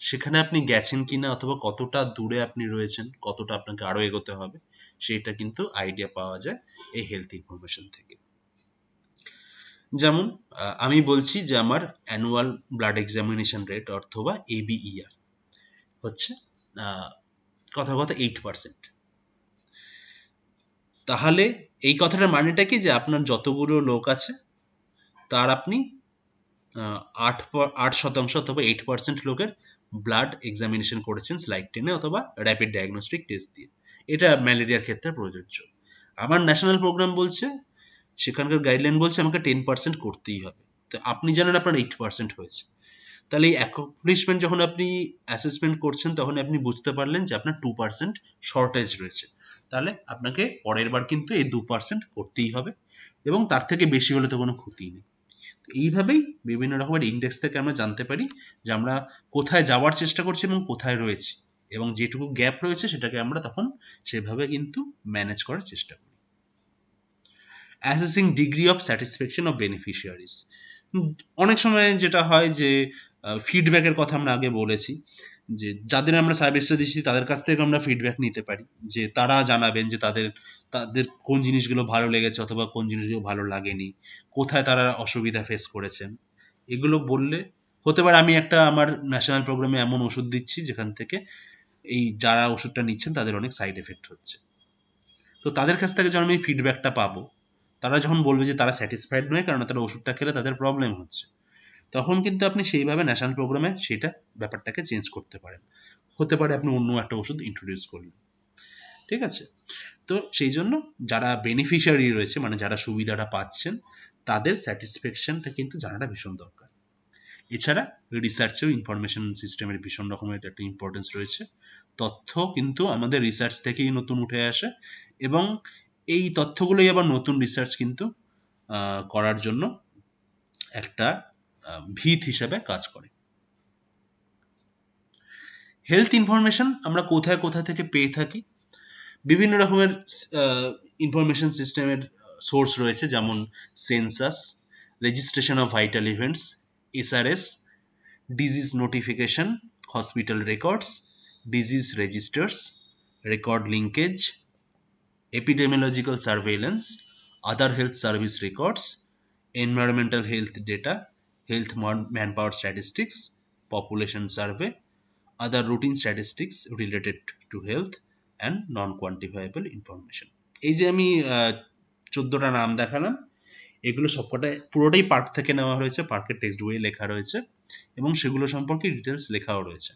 সেখানে আপনি গেছেন কিনা অথবা কতটা দূরে আপনি রয়েছেন, কতটা আপনাকে আরো এগোতে হবে, সেটা কিন্তু আইডিয়া পাওয়া যায় এই হেলথ ইনফরমেশন থেকে। যেমন আমি বলছি যে আমার অ্যানুয়াল ব্লাড এক্সামিনেশন রেট অথবা ABER হচ্ছে কথা 8%। তাহলে এই কথাটার মানেটা কি যে আপনার যতগুলো লোক আছে তার আপনি 8% অথবা 8% লোকের ব্লাড এক্সামিনেশন করেছেন স্লাইড টেনে অথবা র্যাপিড ডায়াগনস্টিক টেস্ট দিয়ে। এটা ম্যালেরিয়ার ক্ষেত্রে প্রযোজ্য। আমার ন্যাশনাল প্রোগ্রাম বলছে, সেখানকার গাইডলাইন বলছে আমাকে 10% করতেই হবে। তো আপনি জানেন আপনার 8% হয়েছে, তাহলে এই অ্যাকমপ্লিশমেন্ট যখন আপনি অ্যাসেসমেন্ট করছেন তখন আপনি বুঝতে পারলেন যে আপনার 2% শর্টেজ রয়েছে, তাহলে আপনাকে পরের বার কিন্তু এই 2% করতেই হবে এবং তার থেকে বেশি হলে তো কোনো ক্ষতি নেই। এইভাবেই বিভিন্ন রকমের ইন্ডেক্স থেকে আমরা জানতে পারি যে আমরা কোথায় যাওয়ার চেষ্টা করছি এবং কোথায় রয়েছি, এবং যেটুকু গ্যাপ রয়েছে সেটাকে আমরা তখন সেভাবে কিন্তু ম্যানেজ করার চেষ্টা করি। Assessing degree of satisfaction of beneficiaries. অনেক সময় যেটা হয় যে ফিডব্যাকের কথা আমরা আগে বলেছি, যে যাদের আমরা সার্ভিসটা দিচ্ছি তাদের কাছ থেকে আমরা ফিডব্যাক নিতে পারি, যে তারা জানাবেন যে তাদের কোন জিনিসগুলো ভালো লেগেছে অথবা কোন জিনিসগুলো ভালো লাগেনি, কোথায় তারা অসুবিধা ফেস করেছেন। এগুলো বললে হতে পারে আমি একটা আমার ন্যাশনাল প্রোগ্রামে এমন ওষুধ দিচ্ছি যেখান থেকে এই যারা ওষুধটা নিচ্ছেন তাদের অনেক সাইড এফেক্ট হচ্ছে। তো তাদের কাছ থেকে যখন আমি ফিডব্যাকটা পাবো, তারা যখন বলবে যে তারা স্যাটিসফাইড নয় কারণ তারা ওষুধটা খেলে তাদের প্রবলেম হচ্ছে, তখন কিন্তু আপনি সেইভাবে ন্যাশনাল প্রোগ্রামে সেটা ব্যাপারটাকে চেঞ্জ করতে পারেন। হতে পারে আপনি অন্য একটা ওষুধ ইন্ট্রোডিউস করলেন। ঠিক আছে। তো সেই জন্য যারা বেনিফিশিয়ারি রয়েছে, মানে যারা সুবিধাটা পাচ্ছেন, তাদের স্যাটিসফ্যাকশনটা কিন্তু জানাটা ভীষণ দরকার। এছাড়া রিসার্চেও ইনফরমেশন সিস্টেমের ভীষণ রকমের একটা ইম্পর্টেন্স রয়েছে। তথ্য কিন্তু আমাদের রিসার্চ থেকেই নতুন উঠে আসে এবং এই তথ্যগুলোই আবার নতুন রিসার্চ কিন্তু করার জন্য একটা ভিত হিসেবে কাজ করে। হেলথ ইনফরমেশন আমরা কোথায় কোথা থেকে পেয়ে থাকি? বিভিন্ন রকমের ইনফরমেশন সিস্টেমের সোর্স রয়েছে, যেমন census, registration of vital events, SRS, disease notification, hospital records, disease registers, record linkage, epidemiological surveillance, other health service records, environmental health data, health manpower statistics, population survey, other routine statistics related to health and non-quantifiable information. এই যে আমি 14টা নাম দেখালাম, এগুলো সবকটাই পুরোটাই park থেকে নেওয়া হয়েছে, পার্কের টেক্সট বইয়ে লেখা রয়েছে এবং সেগুলো সম্পর্কে ডিটেলস লেখাও রয়েছে।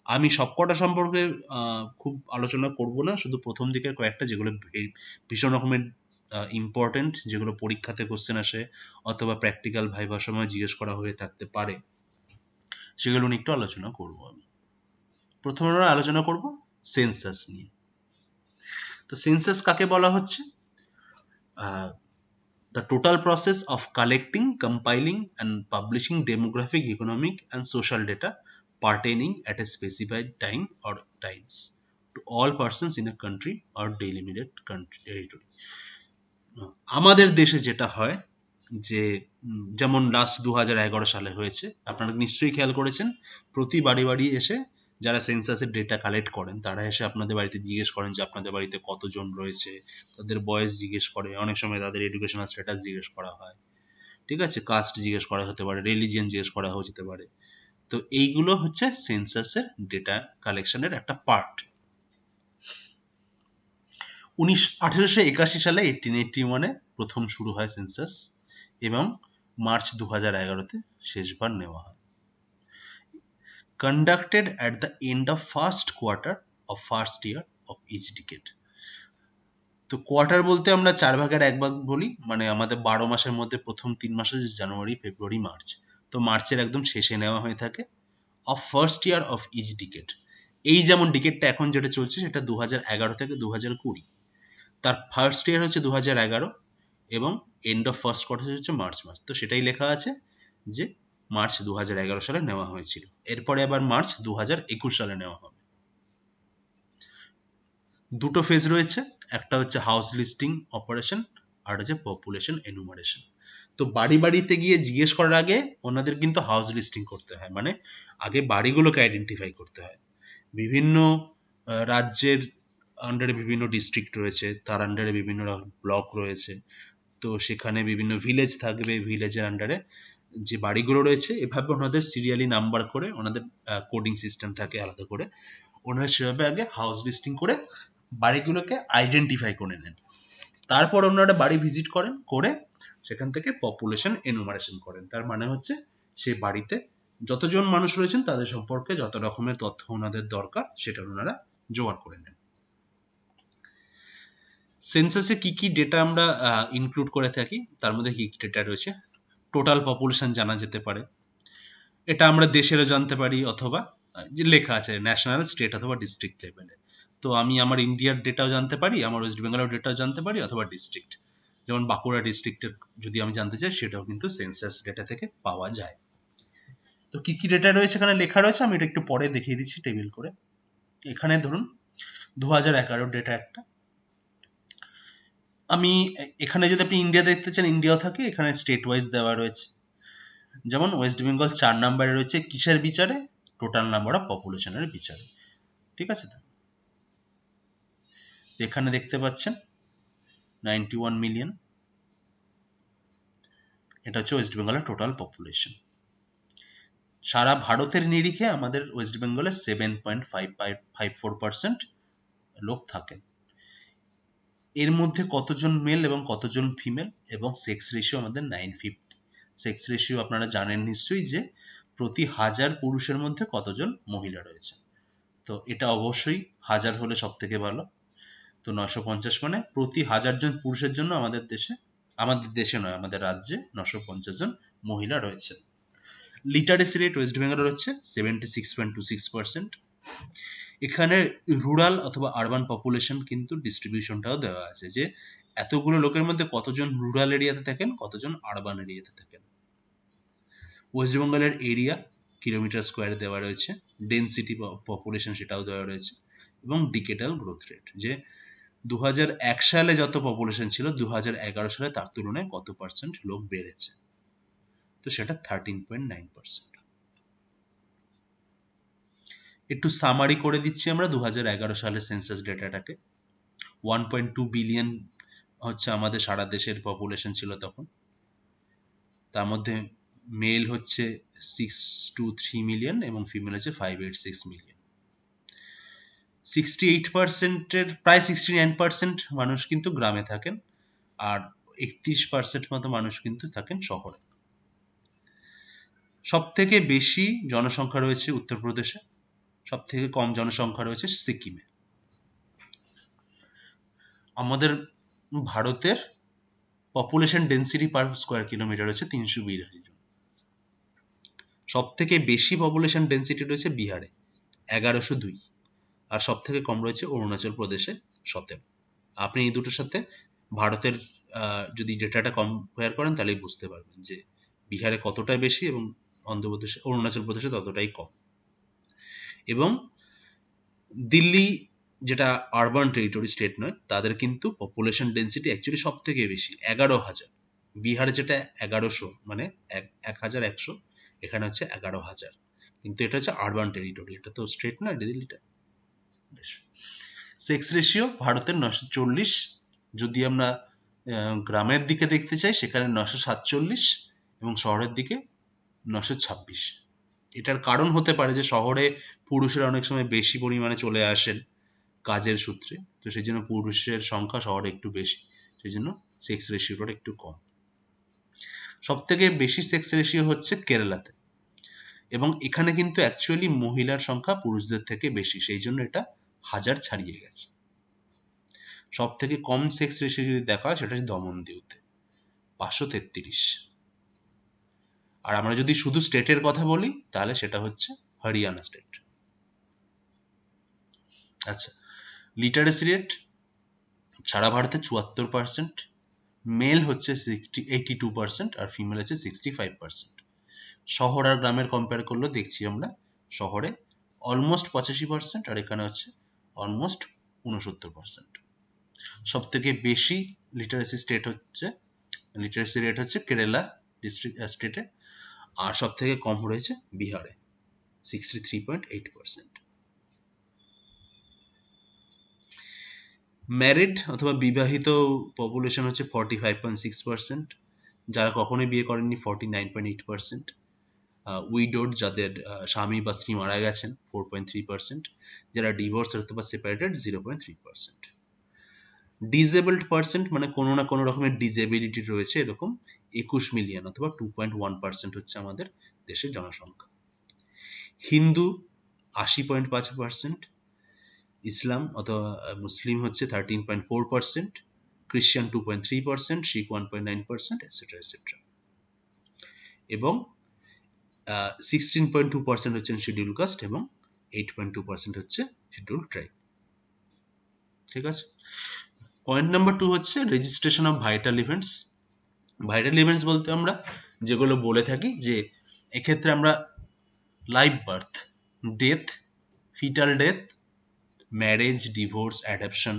আমি সবকটা সম্পর্কে খুব আলোচনা করব না, শুধু প্রথম দিকের কয়েকটা যেগুলো ভীষণ রকমের ইম্পর্টেন্ট, যেগুলো পরীক্ষাতে কোশ্চেন আসে অথবা প্র্যাকটিক্যাল ভাইবার সময় জিজ্ঞেস করা হয়ে থাকতে পারে, সেগুলো নিয়ে একটু আলোচনা করব। আমি প্রথমে আমরা আলোচনা করব সেন্সাস নিয়ে। তো সেন্সাস কাকে বলা হচ্ছে? The total process of collecting, compiling and publishing demographic, economic and social data pertaining at a specified time or times to all persons in a country or delimited country territory. আমাদের দেশে যেটা হয় যে যেমন last 2011 সালে হয়েছে, আপনারা নিশ্চয়ই খেয়াল করেছেন, প্রতি বাড়ি বাড়ি এসে যারা সেন্সাসের ডেটা কালেক্ট করেন তারা এসে আপনাদের বাড়িতে জিজ্ঞেস করেন যে আপনাদের বাড়িতে কতজন রয়েছে, তাদের বয়স জিজ্ঞেস করে, অনেক সময় তাদের এডুকেশনাল স্ট্যাটাস জিজ্ঞেস করা হয়, ঠিক আছে, কাস্ট জিজ্ঞেস করা হতে পারে, রিলিজিয়ন জিজ্ঞেস করা হতে পারে। তো এইগুলো হচ্ছে সেন্সাসের ডেটা কালেকশনের একটা পার্ট। 1881 সালে 1881 প্রথম শুরু হয় সেন্সাস এবং মার্চ 2011 শেষবার নেওয়া হয়। Conducted at the end of first quarter of first year of each decade. তো কোয়ার্টার বলতে আমরা 4/1 বলি, মানে আমাদের 12 মাসের মধ্যে প্রথম 3 মাস হচ্ছে জানুয়ারি, ফেব্রুয়ারি, মার্চ। তো মার্চের একদম শেষে নেওয়া হয়ে থাকে of first year of each decade. এই যেমন ডিকেডটা এখন যেটা চলছে সেটা 2011 থেকে 2020, তার ফার্স্ট ইয়ার হচ্ছে 2011 এবং এন্ড অফ ফার্স্ট কোয়ার্টার হচ্ছে মার্চ মাস। তো সেটাই লেখা আছে যে মার্চ 2011 সালে নেওয়া হয়েছিল, এরপরে আবার মার্চ 2021 সালে নেওয়া হবে। দুটো ফেজ রয়েছে, একটা হচ্ছে হাউস লিস্টিং অপারেশন আর হচ্ছে পপুলেশন এনুমারেশন। তো বাড়ি বাড়িতে গিয়ে জিজ্ঞেস করার আগে ওনাদের কিন্তু হাউস লিস্টিং করতে হয়, মানে আগে বাড়িগুলোকে আইডেন্টিফাই করতে হয়। বিভিন্ন রাজ্যের আন্ডারে বিভিন্ন ডিস্ট্রিক্ট রয়েছে, তার আন্ডারে বিভিন্ন ব্লক রয়েছে, তো সেখানে বিভিন্ন ভিলেজ থাকবে, ভিলেজের আন্ডারে যে বাড়িগুলো রয়েছে এভাবে ওনাদের সিরিয়ালি নাম্বার করে, ওনাদের কোডিং সিস্টেম থাকে আলাদা করে, ওনারা সেভাবে আগে হাউস লিস্টিং করে বাড়িগুলোকে আইডেন্টিফাই করে নেন। তারপর ওনারা বাড়ি ভিজিট করেন, করে সেখান থেকে পপুলেশন এনুমারেশন করেন। তার মানে হচ্ছে সেই বাড়িতে যতজন মানুষ রয়েছেন তাদের সম্পর্কে যত রকমের তথ্য ওনাদের দরকার সেটা ওনারা জোগাড় করে নেন। সেন্সাসে কি কি ডেটা আমরা ইনক্লুড করে থাকি, তার মধ্যে কি কি ডেটা রয়েছে? টোটাল পপুলেশন জানা যেতে পারে, এটা আমরা দেশেরও জানতে পারি, অথবা যে লেখা আছে ন্যাশনাল, স্টেট অথবা ডিস্ট্রিক্ট লেভেলে। তো আমি আমার ইন্ডিয়ার ডেটাও জানতে পারি, আমার ওয়েস্ট বেঙ্গলের ডেটাও জানতে পারি, অথবা ডিস্ট্রিক্ট, যেমন বাঁকুড়া ডিস্ট্রিক্টের যদি আমি জানতে চাই সেটাও কিন্তু সেন্সাস ডেটা থেকে পাওয়া যায়। তো কি কি ডেটা রয়েছে এখানে লেখা রয়েছে, আমি এটা একটু পরে দেখিয়ে দিচ্ছি টেবিল করে। এখানে ধরুন 2011 ডেটা একটা, আমি এখানে যদি আপনি ইন্ডিয়া দেখতে চান ইন্ডিয়াও থাকে, এখানে স্টেট ওয়াইজ দেওয়া রয়েছে। যেমন ওয়েস্ট বেঙ্গল 4 নম্বরে রয়েছে কিসের বিচারে? টোটাল নাম্বার অফ পপুলেশনের বিচারে। ঠিক আছে, তো এখানে দেখতে পাচ্ছেন 91 মিলিয়ন, এটা হচ্ছে ওয়েস্ট বেঙ্গলের টোটাল পপুলেশন। সারা ভারতের নিরিখে আমাদের ওয়েস্ট বেঙ্গলে 7.54% লোক থাকেন। এর মধ্যে কতজন মেল এবং কতজন ফিমেল, এবং সেক্স রেশিও আমাদের 950। সেক্স রেশিও আপনারা জানেন নিশ্চয়ই যে প্রতি 1000 পুরুষের মধ্যে কতজন মহিলা রয়েছে। তো এটা অবশ্যই 1000 হলে সব থেকে ভালো। তো 950 মানে প্রতি 1000 জন পুরুষের জন্য আমাদের দেশে নয়, আমাদের রাজ্যে 950 জন মহিলা রয়েছে। লিটারেসি রেট ওয়েস্ট বেঙ্গলের হচ্ছে 76.26%। এখানে রুরাল অথবা আরবান পপুলেশন কিন্তু ডিস্ট্রিবিউশনটাও দেওয়া আছে, যে এতগুলো লোকের মধ্যে কতজন রুরাল এরিয়াতে থাকেন, কতজন আরবান এরিয়াতে থাকেন। ওয়েস্ট বেঙ্গলের এরিয়া কিলোমিটার স্কোয়ারে দেওয়া রয়েছে, ডেনসিটি পপুলেশন সেটাও দেওয়া রয়েছে, এবং ডিকেডাল গ্রোথ রেট, যে 2001 সালে যত পপুলেশন ছিল 2011 সালে তার তুলনায় কত পার্সেন্ট লোক বেড়েছে, তো সেটা 13.9%। একটু সামারি করে দিচ্ছি আমরা 2011 সালের সেন্সাস ডেটাটাকে। 1.2 বিলিয়ন হচ্ছে আমাদের সারা দেশের পপুলেশন ছিল তখন। তার মধ্যে মেল হচ্ছে 623 মিলিয়ন এবং ফিমেল হচ্ছে 586 মিলিয়ন। 68%-এর প্রায় 69% মানুষ কিন্তু গ্রামে থাকেন, আর 31% মতো মানুষ কিন্তু থাকেন শহরে। সব থেকে বেশি জনসংখ্যা রয়েছে উত্তরপ্রদেশে, সব থেকে কম জনসংখ্যা রয়েছে সিকিমে। আমাদের ভারতের population density per square kilometre হচ্ছে 382 জন। সব থেকে বেশি পপুলেশন ডেন্সিটি রয়েছে বিহারে 1102, আর সব থেকে কম রয়েছে অরুণাচল প্রদেশে 17। আপনি এই দুটোর সাথে ভারতের যদি ডেটাটা কম্পেয়ার করেন তাহলেই বুঝতে পারবেন যে বিহারে কতটা বেশি এবং অন্ধ্রপ্রদেশে, অরুণাচল প্রদেশে ততটাই কম। এবং দিল্লি, যেটা আরবান টেরিটরি, স্টেট নয়, তাদের কিন্তু পপুলেশন ডেন্সিটি অ্যাকচুয়ালি সব থেকে বেশি 11,000। বিহারে যেটা 1100 মানে 1100, এখানে হচ্ছে 11,000, কিন্তু এটা হচ্ছে আরবান টেরিটরি, এটা তো স্টেট না, দিল্লিটা। সেক্স রেশিও ভারতের 940, যদি আমরা গ্রামের দিকে দেখতে চাই সেখানে 947, এবং শহরের দিকে 926। এটার কারণ হতে পারে যে শহরে পুরুষেরা অনেক সময় বেশি পরিমাণে চলে আসেন কাজের সূত্রে, তো সেই জন্য পুরুষের সংখ্যা শহরে একটু বেশি, সেই জন্য সেক্স রেশিওটা একটু কম। সব থেকে বেশি সেক্স রেশিও হচ্ছে কেরালাতে, এবং এখানে কিন্তু অ্যাকচুয়ালি মহিলার সংখ্যা পুরুষদের থেকে বেশি, সেই জন্য এটা 1000 ছাড়িয়ে গেছে। সব থেকে কম সেক্স রেশিও যদি দেখা হয় সেটা হচ্ছে দমনদিউতে, 533। আর আমরা যদি শুধু স্টেটের কথা বলি তাহলে সেটা হচ্ছে হরিয়ানা স্টেট। আচ্ছা, লিটারেসি রেট সারা ভারতে 74%, মেল হচ্ছে 82% আর ফিমেল হচ্ছে 65%। শহর আর গ্রামের কম্পেয়ার করলে দেখছি আমরা শহরে অলমোস্ট 85% আর এখানে হচ্ছে অলমোস্ট 69%। সব থেকে বেশি লিটারেসি রেট হচ্ছে কেরালা ডিস্ট্রিক্ট স্টেটে, আর সব থেকে কম রয়েছে বিহারে 63.8%। ম্যারিড অথবা বিবাহিত পপুলেশন হচ্ছে 45.6%, যারা কখনোই বিয়ে করেননি 49.8%, উইডোড যাদের স্বামী বা স্ত্রী মারা গেছেন 4.3%, যারা ডিভোর্স অথবা সেপারেটেড 0.3%। ডিসেবলড পার্সেন্ট মানে কোনো না কোনো রকমের ডিসেবিলিটি রয়েছে এরকম 21 মিলিয়ন অথবা 2.1% হচ্ছে আমাদের দেশের জনসংখ্যা। হিন্দু 80.5%, ইসলাম অথবা মুসলিম হচ্ছে 13.4%, খ্রিস্টান 2.3%, শিখ 1.9%, এটসেট্রা এটসেট্রা। এবং 16.2% হচ্ছেন শিডিউল কাস্ট এবং 8.2% হচ্ছে শিডিউল ট্রাইব। ঠিক আছে, পয়েন্ট নাম্বার 2 হচ্ছে registration of vital events. Vital events বলতে আমরা যেগুলো বলে থাকি যে এক্ষেত্রে আমরা live birth, death, fetal death, marriage, divorce, adoption,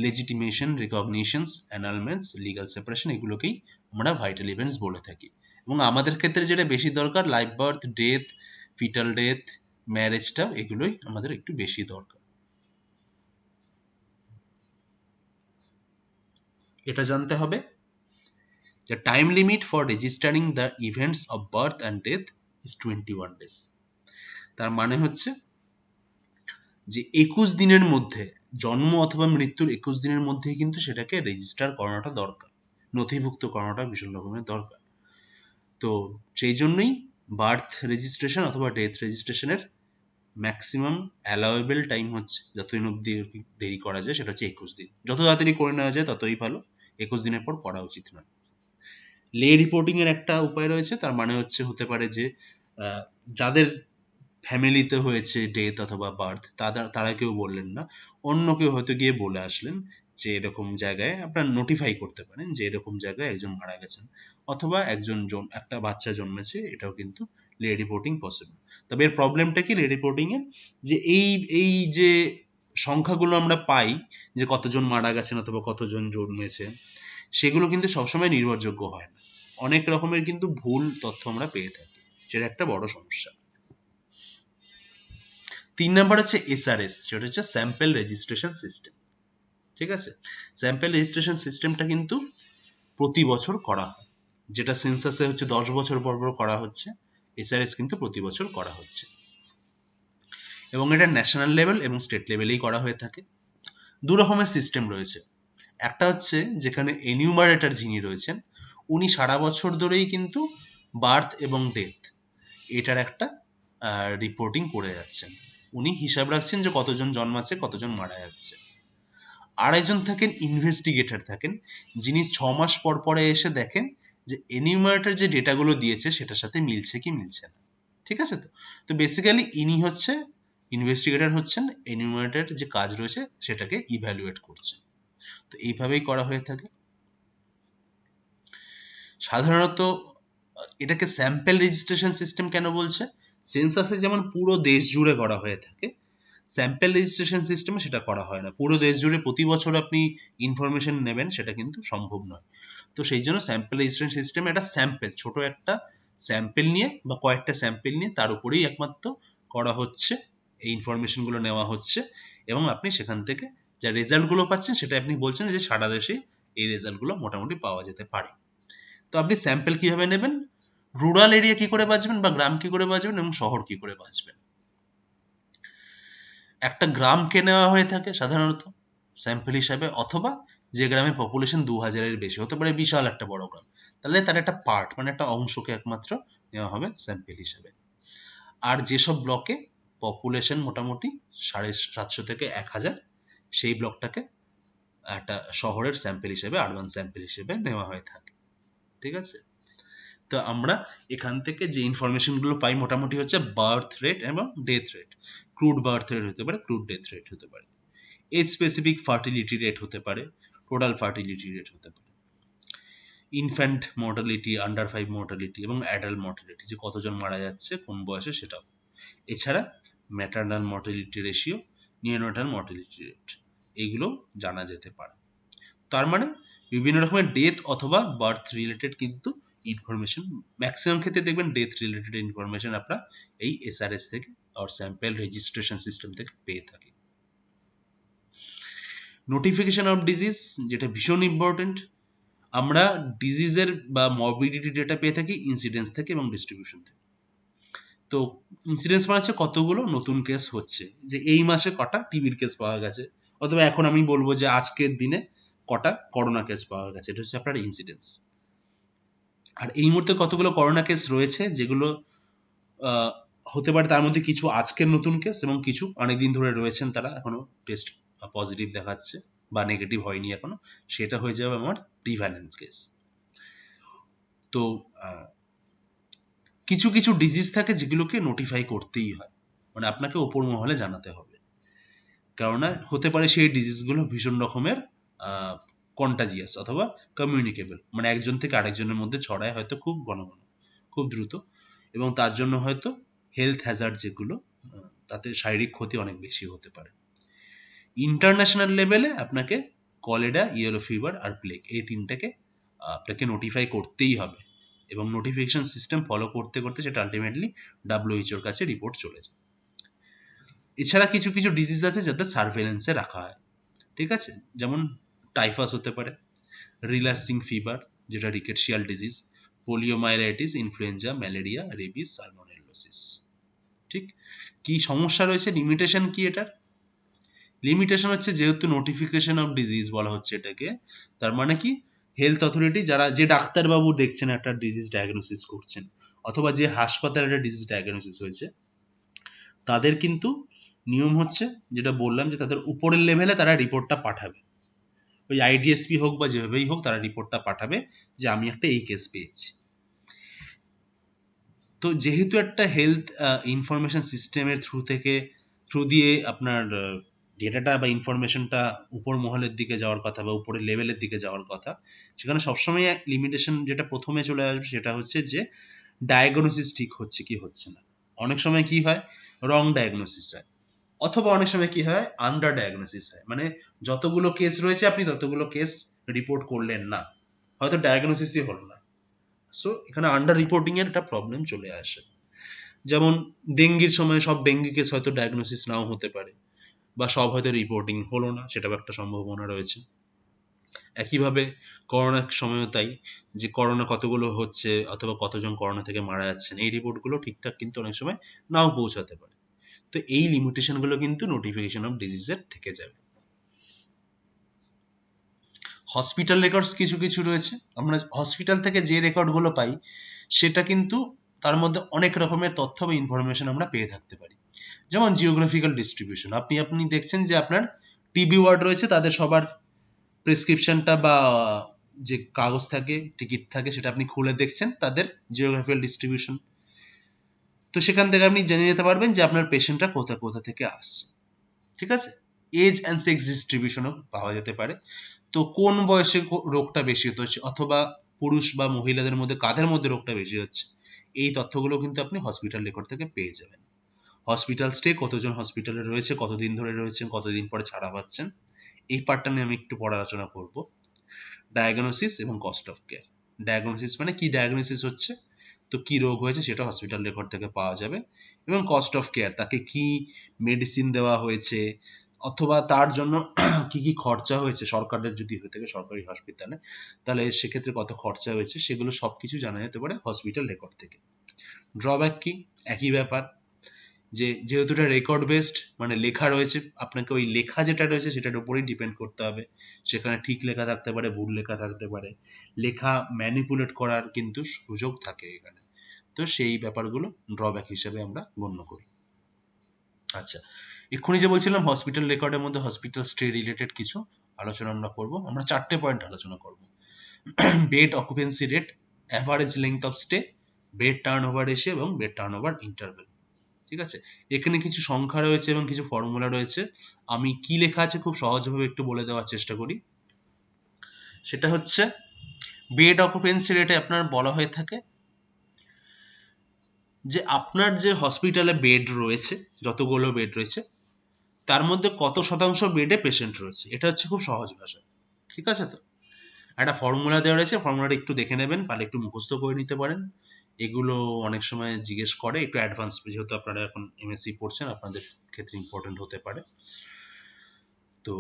legitimation, recognitions, annulments, legal separation, এগুলোকেই আমরা ভাইটাল ইভেন্টস বলে থাকি। এবং আমাদের ক্ষেত্রে যেটা বেশি দরকার live birth, death, fetal death, ম্যারেজটা, এগুলোই আমাদের একটু বেশি দরকার। এটা জানতে হবে যে time limit for registering the events of birth and death is 21 days। তার মানে হচ্ছে যে 21 দিনের মধ্যে, জন্ম অথবা মৃত্যুর 21 দিনের মধ্যেই কিন্তু সেটাকে রেজিস্টার করানোটা দরকার, নথিভুক্ত করানোটা ভীষণ রকমের দরকার। তো সেই জন্যই বার্থ রেজিস্ট্রেশন অথবা ডেথ রেজিস্ট্রেশনের ম্যাক্সিমাম অ্যালাউয়েবল টাইম হচ্ছে, যতদিন অবধি দেরি করা যায় সেটা হচ্ছে 21 দিন। যত তাড়াতাড়ি করে নেওয়া যায় ততই ভালো, 21 দিনের পর করা উচিত নয়। লে রিপোর্টিং এর একটা উপায় রয়েছে, তার মানে হচ্ছে হতে পারে যে যাদের ফ্যামিলিতে হয়েছে ডেথ অথবা বার্থ তারা কেউ বললেন না, অন্য কেউ হয়তো গিয়ে বলে আসলেন যে এরকম জায়গায় আপনারা নোটিফাই করতে পারেন যে এরকম জায়গায় একজন মারা গেছেন অথবা একটা বাচ্চা জন্মেছে, এটাও কিন্তু লে রিপোর্টিং পসিবল। তবে এর প্রবলেমটা কি লে রিপোর্টিং এর, যে এই যে সংখ্যাগুলো আমরা পাই যে কতজন মারা গেছেন অথবা কতজন জন্মেছে, সেগুলো কিন্তু সবসময় নির্ভরযোগ্য হয় না, অনেক রকমের কিন্তু ভুল তথ্য আমরা পেয়ে থাকি, সেটা একটা বড় সমস্যা। 3 নাম্বার হচ্ছে এসআরএস, সেটা হচ্ছে স্যাম্পল রেজিস্ট্রেশন সিস্টেম। ঠিক আছে, স্যাম্পল রেজিস্ট্রেশন সিস্টেমটা কিন্তু প্রতি বছর করা হয়, যেটা সেন্সাসে হচ্ছে 10 বছর পর পর করা হচ্ছে, এসআরএস কিন্তু প্রতি বছর করা হচ্ছে এবং এটা ন্যাশনাল লেভেল এবং স্টেট লেভেলেই করা হয়ে থাকে। দু রকমের সিস্টেম রয়েছে, একটা হচ্ছে যেখানে এনিউমারেটর যিনি রয়েছেন উনি সারা বছর ধরেই কিন্তু বার্থ এবং ডেথ এটার একটা রিপোর্টিং করে যাচ্ছেন, উনি হিসাব রাখছেন যে কতজন জন্মাচ্ছে কতজন মারা যাচ্ছে। আরেকজন থাকেন ইনভেস্টিগেটর থাকেন, যিনি 6 মাস পর পরে এসে দেখেন যে এনিউমারেটর যে ডেটাগুলো দিয়েছে সেটার সাথে মিলছে কি মিলছে না। ঠিক আছে, তো বেসিক্যালি ইনি হচ্ছে ইনভেস্টিগেটর, হচ্ছেন এনিউমারেটর যে কাজ রয়েছে সেটাকে ইভ্যালুয়েট করছে। তো এইভাবেই করা হয়ে থাকে। সাধারণত এটাকে স্যাম্পল রেজিস্ট্রেশন সিস্টেম কেন বলছে, সেন্সাসে যেমন পুরো দেশ জুড়ে করা হয়ে থাকে, স্যাম্পল রেজিস্ট্রেশন সিস্টেমে সেটা করা হয় না, পুরো দেশ জুড়ে প্রতি বছর আপনি ইনফরমেশন নেবেন সেটা কিন্তু সম্ভব নয়। তো সেই জন্য স্যাম্পল রেজিস্ট্রেশন সিস্টেমে একটা স্যাম্পল, ছোট একটা স্যাম্পল নিয়ে বা কয়েকটা স্যাম্পল নিয়ে তার উপরেই একমাত্র করা হচ্ছে, এই ইনফরমেশনগুলো নেওয়া হচ্ছে এবং আপনি সেখান থেকে যা রেজাল্টগুলো পাচ্ছেন সেটা আপনি বলছেন যে সারা দেশে এই রেজাল্টগুলো মোটামুটি পাওয়া যেতে পারে। তো আপনি স্যাম্পল কিভাবে নেবেন, রুরাল এরিয়া কি করে বাঁচবেন বা গ্রাম কি করে বাঁচবেন এবং শহর কি করে বাঁচবেন। একটা গ্রামকে নেওয়া হয়ে থাকে সাধারণত স্যাম্পল হিসাবে, অথবা যে গ্রামে পপুলেশন 2000-এর বেশি, হতে পারে বিশাল একটা বড় গ্রাম, তাহলে তার একটা পার্ট মানে একটা অংশকে একমাত্র নেওয়া হবে স্যাম্পল হিসাবে। আর যেসব ব্লকে পপুলেশন মোটামুটি 750 থেকে 1000, সেই ব্লকটাকে একটা শহরের স্যাম্পল হিসেবে, আরবান স্যাম্পল হিসেবে নেওয়া হয়ে থাকে। ঠিক আছে, তো আমরা এখান থেকে যে ইনফরমেশন গুলো পাই মোটামুটি হচ্ছে বার্থ রেট এবং death rate. Crude birth rate হতে পারে, ক্রুড ডেথ রেট হতে পারে, এজ স্পেসিফিক ফার্টিলিটি রেট হতে পারে, টোটাল ফার্টিলিটি রেট হতে পারে, ইনফ্যান্ট মর্টালিটি, আন্ডার 5 মর্টালিটি এবং অ্যাডাল্ট মর্টালিটি, যে কতজন মারা যাচ্ছে কোন বয়সে সেটাও। এছাড়া maternal mortality ratio, neonatal mortality rate, এইগুলো জানা যেতে পারে। তার মানে বিভিন্ন রকমের ডেথ অথবা বার্থ রিলেটেড কিন্তু ইনফরমেশন, ম্যাক্সিমাম ক্ষেত্রে দেখবেন ডেথ রিলেটেড ইনফরমেশন আমরা এই এসআরএস থেকে আর স্যাম্পল রেজিস্ট্রেশন সিস্টেম থেকে পেয়ে থাকি। নোটিফিকেশন অফ ডিজিজ, যেটা ভীষণ ইম্পর্টেন্ট, আমরা ডিজিজের বা মরবিডিটি ডেটা পেয়ে থাকি ইনসিডেন্স থেকে এবং ডিস্ট্রিবিউশন থেকে। তো ইনসিডেন্স মানে হচ্ছে কতগুলো নতুন কেস হচ্ছে, যে এই মাসে কটা টিবির কেস পাওয়া গেছে, অথবা এখন আমি বলবো যে আজকের দিনে কটা করোনা কেস পাওয়া গেছে, এটা হচ্ছে আপনার ইনসিডেন্স। আর এই মুহূর্তে কতগুলো করোনা কেস রয়েছে, যেগুলো হতে পারে তার মধ্যে কিছু আজকের নতুন কেস এবং কিছু অনেকদিন ধরে রয়েছেন, তারা এখনো টেস্ট পজিটিভ দেখাচ্ছে বা নেগেটিভ হয়নি এখনো, সেটা হয়ে যাবে আমার প্রিভ্যালেন্স কেস। তো কিছু কিছু ডিজিজ থাকে যেগুলোকে নোটিফাই করতেই হয়, মানে আপনাকে ওপর মহলে জানাতে হবে, কেননা হতে পারে সেই ডিজিজগুলো ভীষণ রকমের কন্টাজিয়াস অথবা কমিউনিকেবল, মানে একজন থেকে আরেকজনের মধ্যে ছড়ায় হয়তো খুব ঘন ঘন, খুব দ্রুত, এবং তার জন্য হয়তো হেলথ হ্যাজার্ড যেগুলো, তাতে শারীরিক ক্ষতি অনেক বেশি হতে পারে। ইন্টারন্যাশনাল লেভেলে আপনাকে কলেরা, ইয়েলো ফিভার আর প্লেগ, এই তিনটাকে আপনাকে নোটিফাই করতেই হবে, এবং নোটিফিকেশন সিস্টেম ফলো করতে করতে সেটা আলটিমেটলি WHO কাছে রিপোর্ট চলে যায়। এছাড়া কিছু কিছু ডিজিজ আছে যাতে সার্ভেলেন্সে রাখা হয়, ঠিক আছে, যেমন টাইফাস হতে পারে, রিল্যাক্সিং ফিভার যেটা rickettsial disease, poliomyelitis, influenza, malaria, rabies, salmonellosis. ঠিক, কি সমস্যা রয়েছে, লিমিটেশন কি এটার? লিমিটেশন হচ্ছে যেহেতু নোটিফিকেশন অফ ডিজিজ বলা হচ্ছে এটাকে, তার মানে কি হেলথ অথরিটি, যারা, যে ডাক্তারবাবু দেখছেন একটা ডিজিজ ডায়াগনোসিস করছেন, অথবা যে হাসপাতালে একটা ডিজিজ ডায়াগনোসিস হয়েছে, তাদের কিন্তু নিয়ম হচ্ছে যেটা বললাম, যে তাদের উপরের লেভেলে তারা রিপোর্টটা পাঠাবে, ওই আইডিএসপি হোক বা যেভাবেই হোক, তারা রিপোর্টটা পাঠাবে যে আমি একটা এই কেস পেয়েছি। তো যেহেতু একটা হেলথ ইনফরমেশন সিস্টেমের থ্রু দিয়ে আপনার ডেটাটা বা ইনফরমেশনটা উপর মহলের দিকে যাওয়ার কথা বা উপরের লেভেলের দিকে যাওয়ার কথা, সেখানে সবসময় লিমিটেশন যেটা প্রথমে চলে আসবে সেটা হচ্ছে যে ডায়াগনোসিস ঠিক হচ্ছে কি হচ্ছে না। অনেক সময় কি হয়, রং ডায়াগনোসিস হয়, অথবা অনেক সময় কি হয়, আন্ডার ডায়াগনোসিস হয়, মানে যতগুলো কেস রয়েছে আপনি ততগুলো কেস রিপোর্ট করলেন না, হয়তো ডায়াগনোসিসই হলো না। সো এখানে আন্ডার রিপোর্টিং এর একটা প্রবলেম চলে আসে। যেমন ডেঙ্গির সময় সব ডেঙ্গি কেস হয়তো ডায়াগনোসিস নাও হতে পারে, বা সব হয়তো রিপোর্টিং হলো না, সেটাও একটা সম্ভাবনা রয়েছে। একইভাবে করোনার সময়ও তাই, যে করোনা কতগুলো হচ্ছে অথবা কতজন করোনা থেকে মারা যাচ্ছেন, এই রিপোর্টগুলো ঠিকঠাক কিন্তু অনেক সময় নাও পৌঁছাতে পারে। তো এই লিমিটেশনগুলো কিন্তু নোটিফিকেশন অফ ডিজিজের থেকে যাবে। হসপিটাল রেকর্ডস কিছু কিছু রয়েছে, আমরা হসপিটাল থেকে যে রেকর্ডগুলো পাই সেটা কিন্তু তার মধ্যে অনেক রকমের তথ্য বা ইনফরমেশন আমরা পেয়ে থাকতে পারি। যেমন জিওগ্রাফিক্যাল ডিস্ট্রিবিউশন, আপনি দেখছেন যে আপনার টিবি ওয়ার্ড রয়েছে, তাদের সবার প্রেসক্রিপশনটা বা যে কাগজ থাকে, টিকিট থাকে, সেটা আপনি খুলে দেখছেন তাদের জিওগ্রাফিক্যাল ডিস্ট্রিবিউশন। তো সেখান থেকে আপনি জেনে যেতে পারবেন যে আপনার পেশেন্টটা কোথা কোথা থেকে আসছে। ঠিক আছে, এজ অ্যান্ড সেক্স ডিস্ট্রিবিউশনও পাওয়া যেতে পারে, তো কোন বয়সে রোগটা বেশি হচ্ছে, অথবা পুরুষ বা মহিলাদের মধ্যে কাদের মধ্যে রোগটা বেশি হচ্ছে, এই তথ্যগুলো কিন্তু আপনি হসপিটাল রেকর্ড থেকে পেয়ে যাবেন। হসপিটাল স্টে, কতজন হসপিটালে রয়েছে, কতদিন ধরে রয়েছেন, কতদিন পরে ছাড়া পাচ্ছেন, এই পার্টটা নিয়ে আমি একটু পরে আলোচনা করব। ডায়াগনোসিস এবং কস্ট অফ কেয়ার। ডায়াগনোসিস মানে কি ডায়াগনোসিস হচ্ছে, তো কি রোগ হয়েছে সেটা হসপিটাল রেকর্ড থেকে পাওয়া যাবে, এবং কস্ট অফ কেয়ার, তাকে কি মেডিসিন দেওয়া হয়েছে, অথবা তার জন্য কি কি খরচা হয়েছে, সরকারের যদি হয়ে থাকে সরকারি হসপিটালে, তাহলে সেক্ষেত্রে কত খরচা হয়েছে, সেগুলো সবকিছু জানা যেতে পারে হসপিটাল রেকর্ড থেকে। ড্রব্যাক কি, একই ব্যাপার, যেহেতু এটা রেকর্ড বেসড, মানে লেখা রয়েছে, আপনাকে ওই লেখা যেটা রয়েছে সেটার উপরেই ডিপেন্ড করতে হবে। সেখানে ঠিক লেখা থাকতে পারে, ভুল লেখা থাকতে পারে, লেখা ম্যানিপুলেট করার কিন্তু সুযোগ থাকে এখানে। তো সেই ব্যাপারগুলো ড্রব্যাক হিসেবে আমরা গণ্য করি। আচ্ছা, এক্ষুনি যে বলছিলাম হসপিটাল রেকর্ডের মধ্যে হসপিটাল স্টে রিলেটেড কিছু আলোচনা আমরা করব। আমরা 4টে পয়েন্ট আলোচনা করব। Bed occupancy rate, average length of stay, bed turn over ratio এবং বেড টার্ন ওভার ইন্টারভেল। ঠিক আছে, এখানে কিছু সংখ্যা রয়েছে এবং কিছু ফর্মুলা রয়েছে। আমি কি লেখা আছে খুব সহজভাবে একটু বলে দেওয়ার চেষ্টা করি। সেটা হচ্ছে বেড অকুপেন্সি রেটে আপনার বলা হয়ে থাকে যে আপনার যে হসপিটালে বেড রয়েছে, যতগুলো বেড রয়েছে তার মধ্যে কত শতাংশ বেডে পেশেন্ট রয়েছে। এটা হচ্ছে খুব সহজ ভাষা। ঠিক আছে, তো একটা ফর্মুলা দেওয়া রয়েছে, ফর্মুলাটা একটু দেখে নেবেন, পারলে একটু মুখস্থ করে নিতে পারেন। এগুলো অনেক সময় জিজ্ঞেস করে একটু অ্যাডভান্স, যেহেতু আপনারা এখন এমএসসি পড়ছেন, আপনাদের ক্ষেত্রে ইম্পর্টেন্ট হতে পারে। তো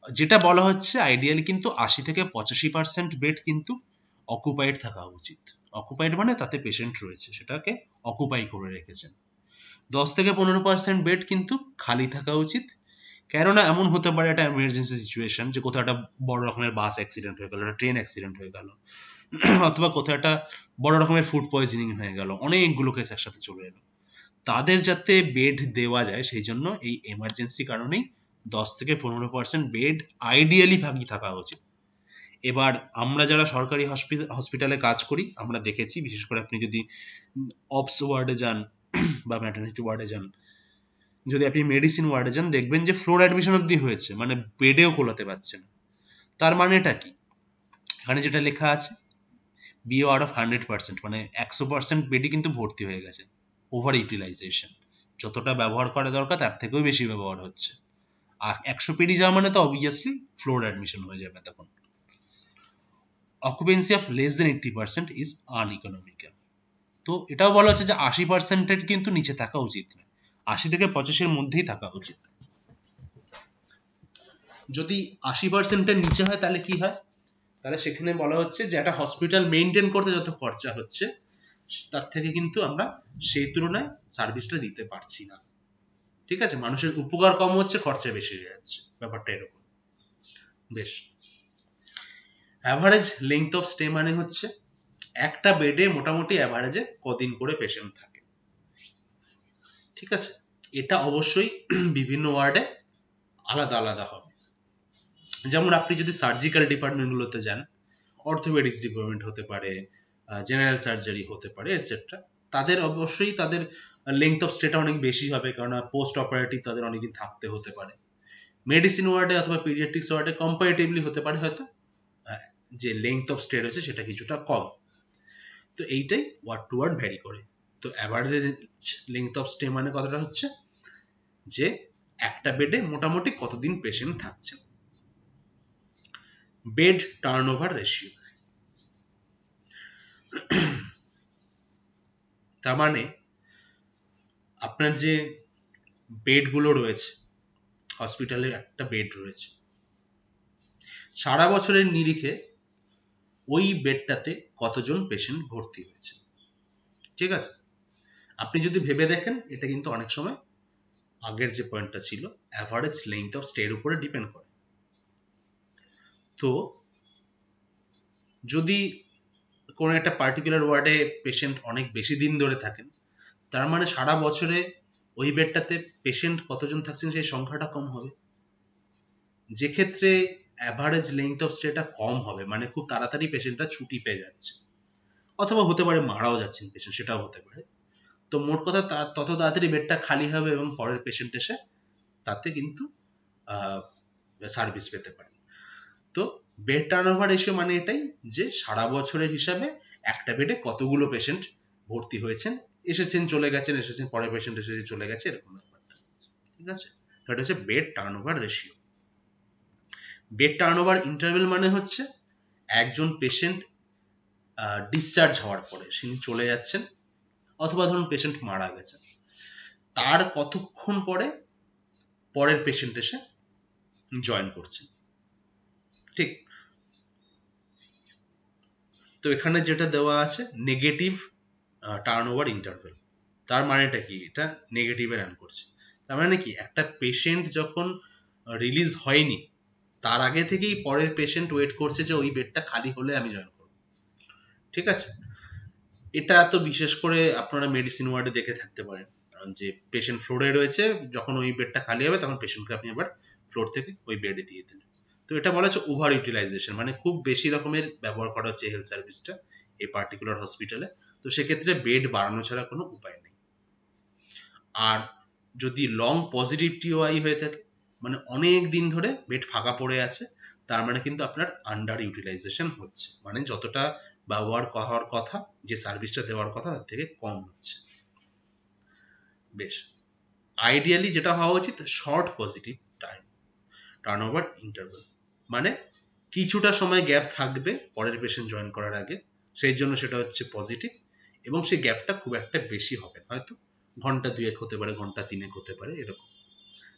যেটা বলা হচ্ছে আইডিয়ালি কিন্তু 80-85% বেড কিন্তু অকুপাইড থাকা উচিত। অকুপাইড মানে তাতে পেশেন্ট রয়েছে, সেটাকে অকুপাই করে রেখেছেন। 10-15% বেড কিন্তু খালি থাকা উচিত। কেননা এমন হতে পারে একটা এমার্জেন্সি সিচুয়েশন, যে কোথাও একটা বড় রকমের বাস অ্যাক্সিডেন্ট হয়ে গেল, একটা ট্রেন অ্যাক্সিডেন্ট হয়ে গেল, অথবা কোথাও একটা বড় রকমের ফুড পয়জনিং হয়ে গেল, অনেকগুলো কেস একসাথে চলে এলো, তাদের যাতে বেড দেওয়া যায় সেই জন্য এই এমার্জেন্সি কারণেই 10-15% বেড আইডিয়ালি ভাগই থাকা উচিত। এবার আমরা যারা সরকারি হসপিটালে কাজ করি আমরা দেখেছি, বিশেষ করে আপনি যদি অপস ওয়ার্ডে যান বা ম্যাটারনিটি ওয়ার্ডে যান, যদি আপনি মেডিসিন ওয়ার্ডে যান, দেখবেন যে ফ্লোর অ্যাডমিশন অব্দি হয়েছে, মানে বেডেও কোলাতে পারছে না। তার মানেটা কি? এখানে যেটা লেখা আছে বিও আউট অফ 100%, মানে 100% বেডই কিন্তু ভর্তি হয়ে গেছে। ওভার ইউটিলাইজেশন, যতটা ব্যবহার করা দরকার তার থেকেও বেশি ব্যবহার হচ্ছে। আর 100 পেরিয়ে যাওয়া মানে তো অবভিয়াসলি ফ্লোর অ্যাডমিশন হয়ে যাবে তখন। Occupancy of less than 80% is uneconomical. তো এটাও বলা হচ্ছে যে 80%-এর কিন্তু নিচে থাকা উচিত নয়, 80-85-এর মধ্যেই থাকা উচিত। যদি 80%-এর নিচে হয় তাহলে কি হয়? তাহলে সেখানে বলা হচ্ছে যে একটা হসপিটাল মেইনটেইন করতে যত খরচা হচ্ছে তার থেকে কিন্তু আমরা সেই তুলনায় সার্ভিসটা দিতে পারছি না। ঠিক আছে, মানুষের উপকার কম হচ্ছে, খরচা বেশি হয়ে যাচ্ছে, ব্যাপারটা এরকম। বেশ, অ্যাভারেজ লেংথ অফ স্টে মানে হচ্ছে একটা বেডে মোটামুটি অ্যাভারেজে কদিন করে পেশেন্ট থাকে। ঠিক আছে, এটা অবশ্যই বিভিন্ন ওয়ার্ডে আলাদা আলাদা হবে। যেমন আপনি যদি সার্জিক্যাল ডিপার্টমেন্টগুলোতে যান, অর্থোপেডিক্স ডিপার্টমেন্ট হতে পারে, জেনারেল সার্জারি হতে পারে, এটসেট্রা, তাদের অবশ্যই তাদের লেংথ অফ স্টেটা অনেক বেশি হবে, কারণ পোস্ট অপারেটিভ তাদের অনেকদিন থাকতে হতে পারে। মেডিসিন ওয়ার্ডে অথবা পিডিয়াট্রিক্স ওয়ার্ডে কম্পারেটিভলি হতে পারে হয়তো যে লেংথ অফ স্টে রয়েছে সেটা কিছুটা কম। তো এইটাই ওয়ার্ড টু ওয়ার্ড ভ্যারি করে। তো অ্যাভারেজ লেংথ অফ স্টে মানে কতটা হচ্ছে যে একটা বেডে মোটামুটি কতদিন পেশেন্ট থাকছে। বেড টার্নওভার রেশিও, তার মানে আপনার যে বেডগুলো রয়েছে, হসপিটালে একটা বেড রয়েছে, সারা বছরের নিরিখে ওই বেডটাতে কতজন পেশেন্ট ভর্তি হয়েছে। ঠিক আছে, আপনি যদি ভেবে দেখেন এটা কিন্তু অনেক সময় আগের যে পয়েন্টটা ছিল অ্যাভারেজ লেংথ অফ স্টের উপরে ডিপেন্ড করে। তো যদি কোনো একটা পার্টিকুলার ওয়ার্ডে পেশেন্ট অনেক বেশি দিন ধরে থাকেন, তার মানে সারা বছরে ওই বেডটাতে পেশেন্ট কতজন থাকছেন সেই সংখ্যাটা কম হবে, যে ক্ষেত্রে অ্যাভারেজ লেংথ অফ স্টেটা কম হবে, মানে খুব তাড়াতাড়ি পেশেন্টটা ছুটি পেয়ে যাচ্ছে, অথবা হতে পারে মারাও যাচ্ছেন পেশেন্ট, সেটাও হতে পারে। তো মোট কথা তত তাড়াতাড়ি বেডটা খালি হবে এবং পরের পেশেন্ট এসে তাতে কিন্তু সার্ভিস পেতে পারে। তো বেড টার্নওভার রেশিও মানে এটাই যে সারা বছরের হিসাবে একটা বেডে কতগুলো পেশেন্ট ভর্তি হয়েছেন, এসেছেন চলে গেছেন, এসেছেন পরের পেশেন্ট এসে চলে গেছে, এরকম ব্যাপারটা। ঠিক আছে, এটা হচ্ছে bed turnover ratio. Bed turnover interval মানে হচ্ছে একজন পেশেন্ট ডিসচার্জ হওয়ার পরে তিনি চলে যাচ্ছেন, অথবা ধরুন পেশেন্ট মারা গেছেন, তার কতক্ষণ পরে পরের পেশেন্ট এসে জয়েন করছেন। ঠিক, তো এখানে যেটা দেওয়া আছে নেগেটিভ টার্নওভার ইন্টারভেল, তার মানেটা কি? এটা নেগেটিভে রান করছে। তার মানে কি, একটা পেশেন্ট যখন রিলিজ হয়নি তার আগে থেকেই পরের পেশেন্ট ওয়েট করছে যে ওই বেডটা খালি হলে আমি জয়েন করব। ঠিক আছে, এটা তো বিশেষ করে আপনারা মেডিসিন ওয়ার্ডে দেখে থাকতে পারেন, যে পেশেন্ট ফ্লোরে রয়েছে, যখন ওই বেডটা খালি হবে তখন পেশেন্টকে আপনি আবার ফ্লোর থেকে ওই বেডে দিয়ে দিলেন। তো এটা বলা হচ্ছে ওভার ইউটিলাইজেশন, মানে খুব বেশি রকমের ব্যবহার করা হচ্ছে হেলথ সার্ভিসটা এই পার্টিকুলার হসপিটালে। তো সেক্ষেত্রে বেড বাড়ানো ছাড়া কোনো উপায় নেই। আর যদি লং পজিটিভ টিওআই হয়ে থাকে, মানে অনেক দিন ধরে বেড ফাঁকা পড়ে আছে, তার মানে কিন্তু আপনার আন্ডার ইউটিলাইজেশন হচ্ছে, মানে যতটা ব্যবহার হওয়ার কথা, যে সার্ভিসটা দেওয়ার কথা তার থেকে কম হচ্ছে। বেশ, আইডিয়ালি যেটা হওয়া উচিত short positive time turnover interval, মানে কিছুটা সময় গ্যাপ থাকবে পরের পেশেন্ট জয়েন করার আগে, সেই জন্য সেটা হচ্ছে পজিটিভ, এবং সেই গ্যাপটা খুব একটা বেশি হবে, হয়তো ঘন্টা 2 হতে পারে, ঘন্টা 3 হতে পারে, এরকম।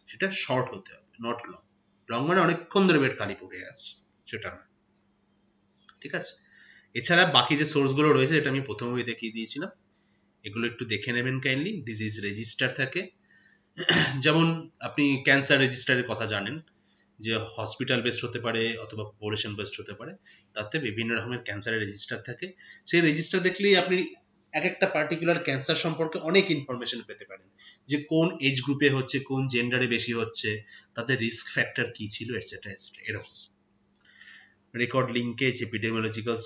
সেটা শর্ট হতে হবে, নট লং। লং মানে অনেকক্ষণ ধরে বেড খালি পড়ে আছে, সেটা না। ঠিক আছে, এছাড়া বাকি যে সোর্সগুলো রয়েছে, যেটা আমি প্রথমেই দেখিয়ে দিয়েছিলাম, এগুলো একটু দেখে নেবেন কাইন্ডলি। ডিজিজ রেজিস্টার থাকে, যেমন আপনি ক্যান্সার রেজিস্টারের কথা জানেন, যে হসপিটাল বেসড হতে পারে অথবা পপুলেশন বেসড হতে পারে, তাতে বিভিন্ন রকমের ক্যান্সারের রেজিস্টার থাকে। সেই রেজিস্টার দেখলেই আপনি এক একটা পার্টিকুলার ক্যান্সার সম্পর্কে অনেক ইনফরমেশন পেতে পারেন, যে কোন এজ গ্রুপে হচ্ছে, কোন জেন্ডারে বেশি হচ্ছে, তাদের রিস্ক ফ্যাক্টর কি ছিল, এটসেট্রা এটসেট্রা, এরকম। রেকর্ড লিঙ্কেজ, এপিডেমিওলজিক্যাল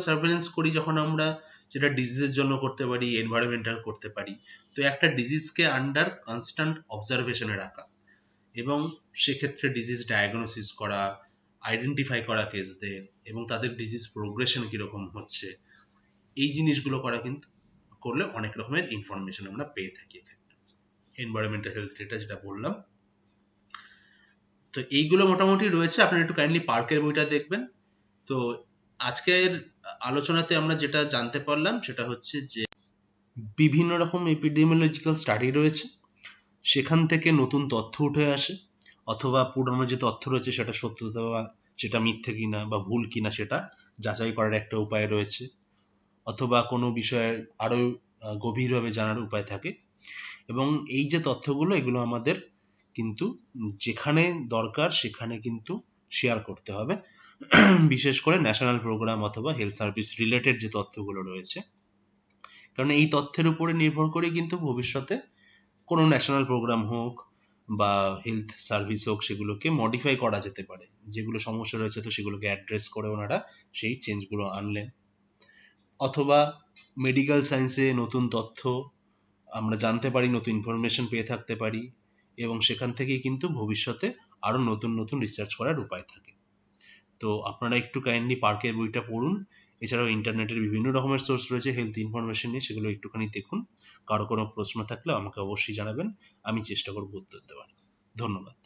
সার্ভেইলেন্স করি যখন আমরা, যেটা ডিজিজের জন্য করতে পারি, এনভায়রনমেন্টাল করতে পারি। তো একটা ডিজিজকে আন্ডার কনস্ট্যান্ট অবজারভেশনে রাখা, এবং সেক্ষেত্রে ডিজিজ ডায়াগনোসিস করা, আইডেন্টিফাই করা কেসদের, এবং তাদের ডিজিজ প্রোগ্রেশন কিরকম হচ্ছে, এই জিনিসগুলো করা কিন্তু করলে অনেক রকমের ইনফরমেশন আমরা পেয়ে থাকি এক্ষেত্রে। এনভায়রনমেন্টাল হেলথ ডেটা যেটা বললাম, তো এইগুলো মোটামুটি রয়েছে। আপনারা একটু কাইন্ডলি পার্কের বইটা দেখবেন। তো আজকের আলোচনাতে আমরা যেটা জানতে পারলাম সেটা হচ্ছে যে বিভিন্ন রকম এপিডেমিওলজিক্যাল স্টাডি রয়েছে, সেখান থেকে নতুন তথ্য উঠে আসে, অথবা পুরনো যে তথ্য রয়েছে সেটা সত্যতা বা সেটা মিথ্যে কিনা বা ভুল কিনা সেটা যাচাই করার একটা উপায় রয়েছে, অথবা কোনো বিষয়ের আরো গভীরভাবে জানার উপায় থাকে। এবং এই যে তথ্যগুলো, এগুলো আমাদের কিন্তু যেখানে দরকার সেখানে কিন্তু শেয়ার করতে হবে, বিশেষ করে ন্যাশনাল প্রোগ্রাম অথবা হেলথ সার্ভিস রিলেটেড যে তথ্যগুলো রয়েছে, কারণ এই তথ্যের উপরে নির্ভর করে কিন্তু ভবিষ্যতে কোনো ন্যাশনাল প্রোগ্রাম হোক বা হেলথ সার্ভিস হোক, সেগুলোকে মডিফাই করা যেতে পারে। যেগুলো সমস্যা রয়েছে তো সেগুলোকে অ্যাড্রেস করে ওনারা সেই চেঞ্জগুলো আনলেন, অথবা মেডিকেল সায়েন্সে নতুন তথ্য আমরা জানতে পারি, নতুন ইনফরমেশন পেয়ে থাকতে পারি, এবং সেখান থেকেই কিন্তু ভবিষ্যতে আরো নতুন নতুন রিসার্চ করার উপায় থাকে। তো আপনারা একটু কাইন্ডলি পার্কের বইটা পড়ুন। এছাড়াও ইন্টারনেটের বিভিন্ন রকমের সোর্স রয়েছে হেলথ ইনফরমেশন নিয়ে, সেগুলো একটুখানি দেখুন। কারো কোনো প্রশ্ন থাকলে আমাকে অবশ্যই জানাবেন, আমি চেষ্টা করব উত্তর দেওয়ার। ধন্যবাদ।